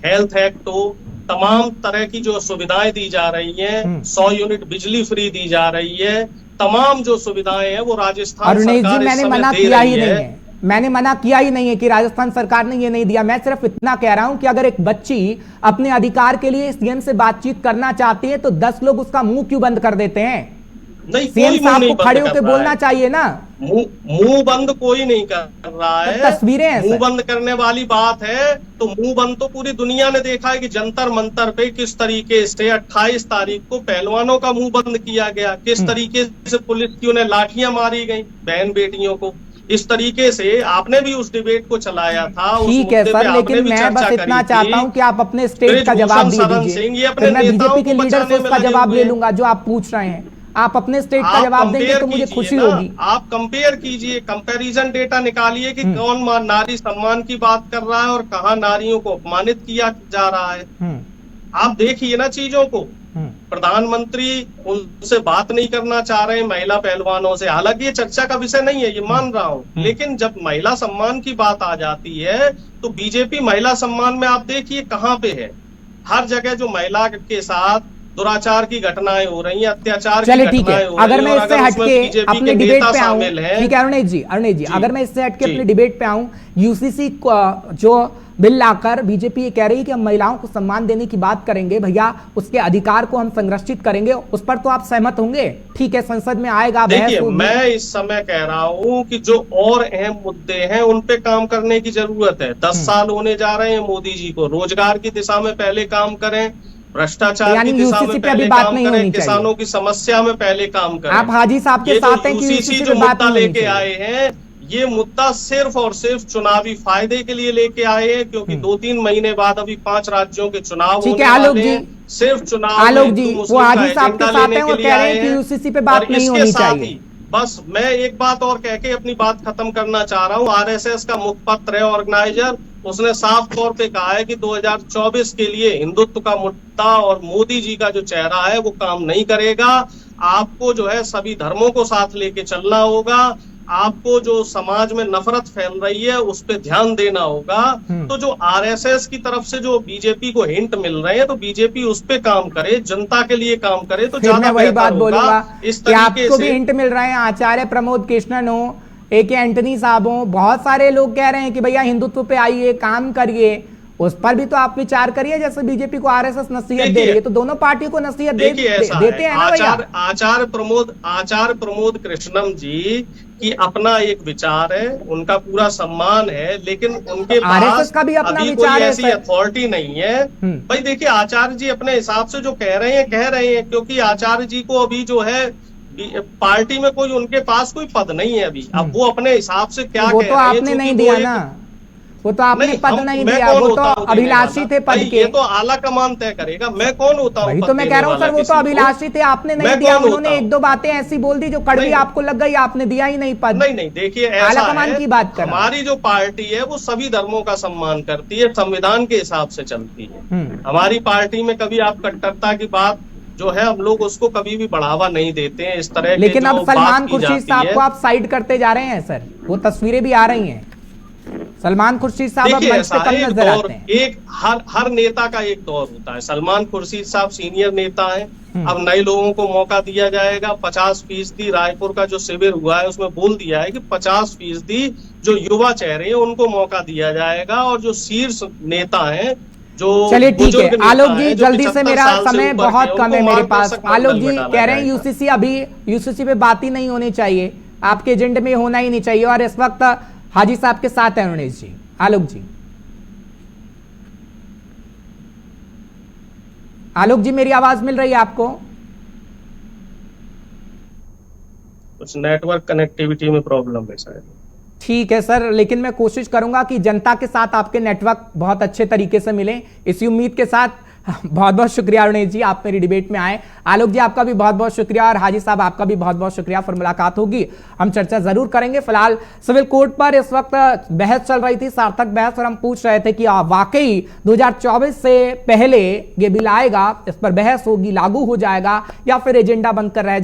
Speaker 5: हेल्थ एक्ट हो, तमाम तरह की जो सुविधाएं दी जा रही हैं, 100 यूनिट बिजली फ्री दी जा रही है, तमाम जो सुविधाएं हैं वो राजस्थान सरकार इस समय दे रही है।
Speaker 1: मैंने मना किया ही नहीं है कि राजस्थान सरकार ने ये नहीं दिया। मैं सिर्फ इतना कह रहा हूं कि अगर एक बच्ची अपने अधिकार के लिए सीएम से बातचीत करना चाहती है तो 10 लोग उसका मुंह क्यों बंद कर देते हैं?
Speaker 5: नहीं,
Speaker 1: सीएम साहब को खड़े होकर बोलना चाहिए ना।
Speaker 5: मुंह बंद कोई नहीं कर रहा है,
Speaker 1: तस्वीरें हैं।
Speaker 5: मुंह बंद करने वाली बात है तो मुंह बंद तो पूरी दुनिया ने देखा है कि जंतर मंतर पे किस तरीके से 28 तारीख को पहलवानों का मुंह बंद किया गया, किस तरीके से पुलिस की उन्हें लाठियां मारी गई बहन बेटियों को। इस तरीके से आपने भी उस डिबेट को चलाया था।
Speaker 1: ठीक है सर, लेकिन मैं बस इतना चाहता हूं कि आप अपने स्टेट का जवाब दीजिए, फिर मैं बीजेपी के लीडर से उसका जवाब ले लूंगा जो आप पूछ रहे हैं। आप अपने स्टेट का जवाब देंगे तो मुझे खुशी होगी।
Speaker 5: आप कंपेयर कीजिए, कंपैरिजन डेटा निकालिए कि कौन नारी सम्मान की बात कर रहा है और कहां नारियों को अपमानित किया जा रहा है। आप देखिए ना चीजों को। प्रधानमंत्री उनसे बात नहीं करना चाह रहे हैं महिला पहलवानों से, हालांकि ये चर्चा का विषय नहीं है, ये मान रहा हूं, लेकिन जब महिला सम्मान की बात आ जाती है तो बीजेपी महिला सम्मान में आप देखिए कहां पे है। हर जगह जो महिला के साथ दुराचार की घटनाएं हो रही हैं, अत्याचार की घटनाएं हो रही हैं,
Speaker 1: अगर मैं इससे हटके अपने डिबेट पे आऊं, ठीक है अरुणेश जी, अगर मैं इससे हटके अपने डिबेट पे आऊं, यूसीसी जो बिल लाकर बीजेपी ये कह रही है कि हम महिलाओं को सम्मान देने की बात करेंगे, भैया उसके अधिकार को हम संरक्षित करेंगे, उस पर तो आप सहमत होंगे? ठीक है, संसद में आएगा।
Speaker 5: देखिए, मैं इस समय कह रहा हूं कि जो और अहम मुद्दे हैं उन पे काम करने की जरूरत है। 10 साल होने जा रहे हैं मोदी जी को, रोजगार की दिशा में पहले काम करें, भ्रष्टाचार की दिशा में पहले काम करें, किसानों की समस्या में पहले काम करें।
Speaker 1: आप हाजी साहब के साथ हैं कि
Speaker 5: यूसीसी जो मुद्दा लेके आए हैं, ये मुद्दा सिर्फ और सिर्फ चुनावी फायदे के लिए लेके आए हैं, क्योंकि 2-3 महीने बाद अभी 5 राज्यों के चुनाव होने वाले हैं। सिर्फ चुनाव
Speaker 1: आलोक जी, वो हाजी साहब के साथ हैं, वो कह रहे हैं कि यूसीसी पे बात नहीं होनी चाहिए।
Speaker 5: बस मैं एक बात और कह के अपनी बात खत्म करना चाह रहा हूँ। आरएसएस का मुखपत्र है ऑर्गेनाइजर, उसने साफ तौर पे कहा है कि 2024 के लिए हिंदुत्व का मुद्दा और मोदी जी का जो चेहरा है वो काम नहीं करेगा। आपको जो है सभी धर्मों को साथ लेके चलना होगा, आपको जो समाज में नफरत फैल रही है उस पे ध्यान देना होगा। तो जो आरएसएस की तरफ से जो बीजेपी को हिंट मिल रहे हैं, तो बीजेपी उस पे काम करे, जनता के लिए काम करे तो ज्यादा
Speaker 1: वही बात बोलूंगा।
Speaker 5: इस तरीके
Speaker 1: से भी हिंट मिल रहे हैं, आचार्य प्रमोद कृष्णन हो, AK एंटनी साहब हो, बहुत सारे लोग कह रहे हैं कि भैया हिंदुत्व पे आइए, काम करिए, उस पर भी तो आप विचार करिए। जैसे बीजेपी को आरएसएस नसीहत दे रही है तो दोनों पार्टियों को नसीहत देते हैं ना भैया।
Speaker 5: आचार्य प्रमोद कृष्णम जी की अपना एक विचार है, उनका पूरा सम्मान है, लेकिन उनके पास
Speaker 1: का भी अपना
Speaker 5: अभी कोई ऐसी अथॉरिटी नहीं है। भाई देखिए, आचार्य जी अपने हिसाब से जो कह रहे हैं, क्योंकि आचार्य जी को अभी जो है पार्टी में कोई उनके पास कोई पद नहीं है अभी। अब वो अपने हिसाब से क्या कह रहे हैं,
Speaker 1: आपने नहीं दिया ना, वो तो आपने पद नहीं दिया, वो तो अभिलाषी थे पद के।
Speaker 5: ये तो आला कमान तय करेगा, मैं कौन होता हूँ?
Speaker 1: तो मैं कह रहा हूँ सर, वो तो अभिलाषी थे, आपने नहीं दिया। उन्होंने 1-2 बातें ऐसी बोल दी जो कड़वी आपको लग गई, आपने दिया ही नहीं पद।
Speaker 5: नहीं, देखिए
Speaker 1: आला कमान की बात कर,
Speaker 5: हमारी जो पार्टी है वो सभी धर्मों का सम्मान करती है, संविधान के हिसाब से चलती है। हमारी पार्टी में कभी आप कट्टरता की बात जो है हम लोग उसको कभी भी बढ़ावा नहीं देते हैं, इस तरह।
Speaker 1: लेकिन अब सलमान खुर्शीद साहब को आप साइड करते जा रहे हैं सर, वो तस्वीरें भी आ रही हैं। सलमान खुर्शीद साहब अब मंच पे कम नजर आते हैं।
Speaker 5: एक हर नेता का एक दौर होता है। सलमान खुर्शीद साहब सीनियर नेता हैं, अब नए लोगों को मौका दिया जाएगा। 50% रायपुर का जो शिविर हुआ है उसमें बोल दिया है कि 50% जो युवा चेहरे हैं उनको मौका दिया जाएगा, और जो शीर्ष नेता हैं, जो
Speaker 1: चलिए ठीक है आलोक जी, जल्दी से, मेरा समय बहुत कम है मेरे पास। आलोक जी कह रहे हैं यूसीसी अभी यूसीसी पे बात ही नहीं होनी चाहिए, आपके एजेंडे में होना ही नहीं चाहिए, और इस वक्त हाजी साहब के साथ है अरुणेश जी। आलोक जी, आलोक जी मेरी आवाज मिल रही है आपको?
Speaker 5: कुछ नेटवर्क कनेक्टिविटी में प्रॉब्लम है शायद।
Speaker 1: ठीक है सर, लेकिन मैं कोशिश करूंगा कि जनता के साथ आपके नेटवर्क बहुत अच्छे तरीके से मिले। इसी उम्मीद के साथ बहुत बहुत शुक्रिया अरुणेश जी, आप मेरी डिबेट में आए। आलोक जी आपका भी बहुत बहुत शुक्रिया और हाजी साहब आपका भी बहुत बहुत शुक्रिया। फिर मुलाकात होगी, हम चर्चा जरूर करेंगे। फिलहाल सिविल कोड पर इस वक्त बहस चल रही थी, सार्थक बहस, और हम पूछ रहे थे कि वाकई 2024 से पहले ये बिल आएगा, इस पर बहस होगी, लागू हो जाएगा या फिर एजेंडा बनकर रह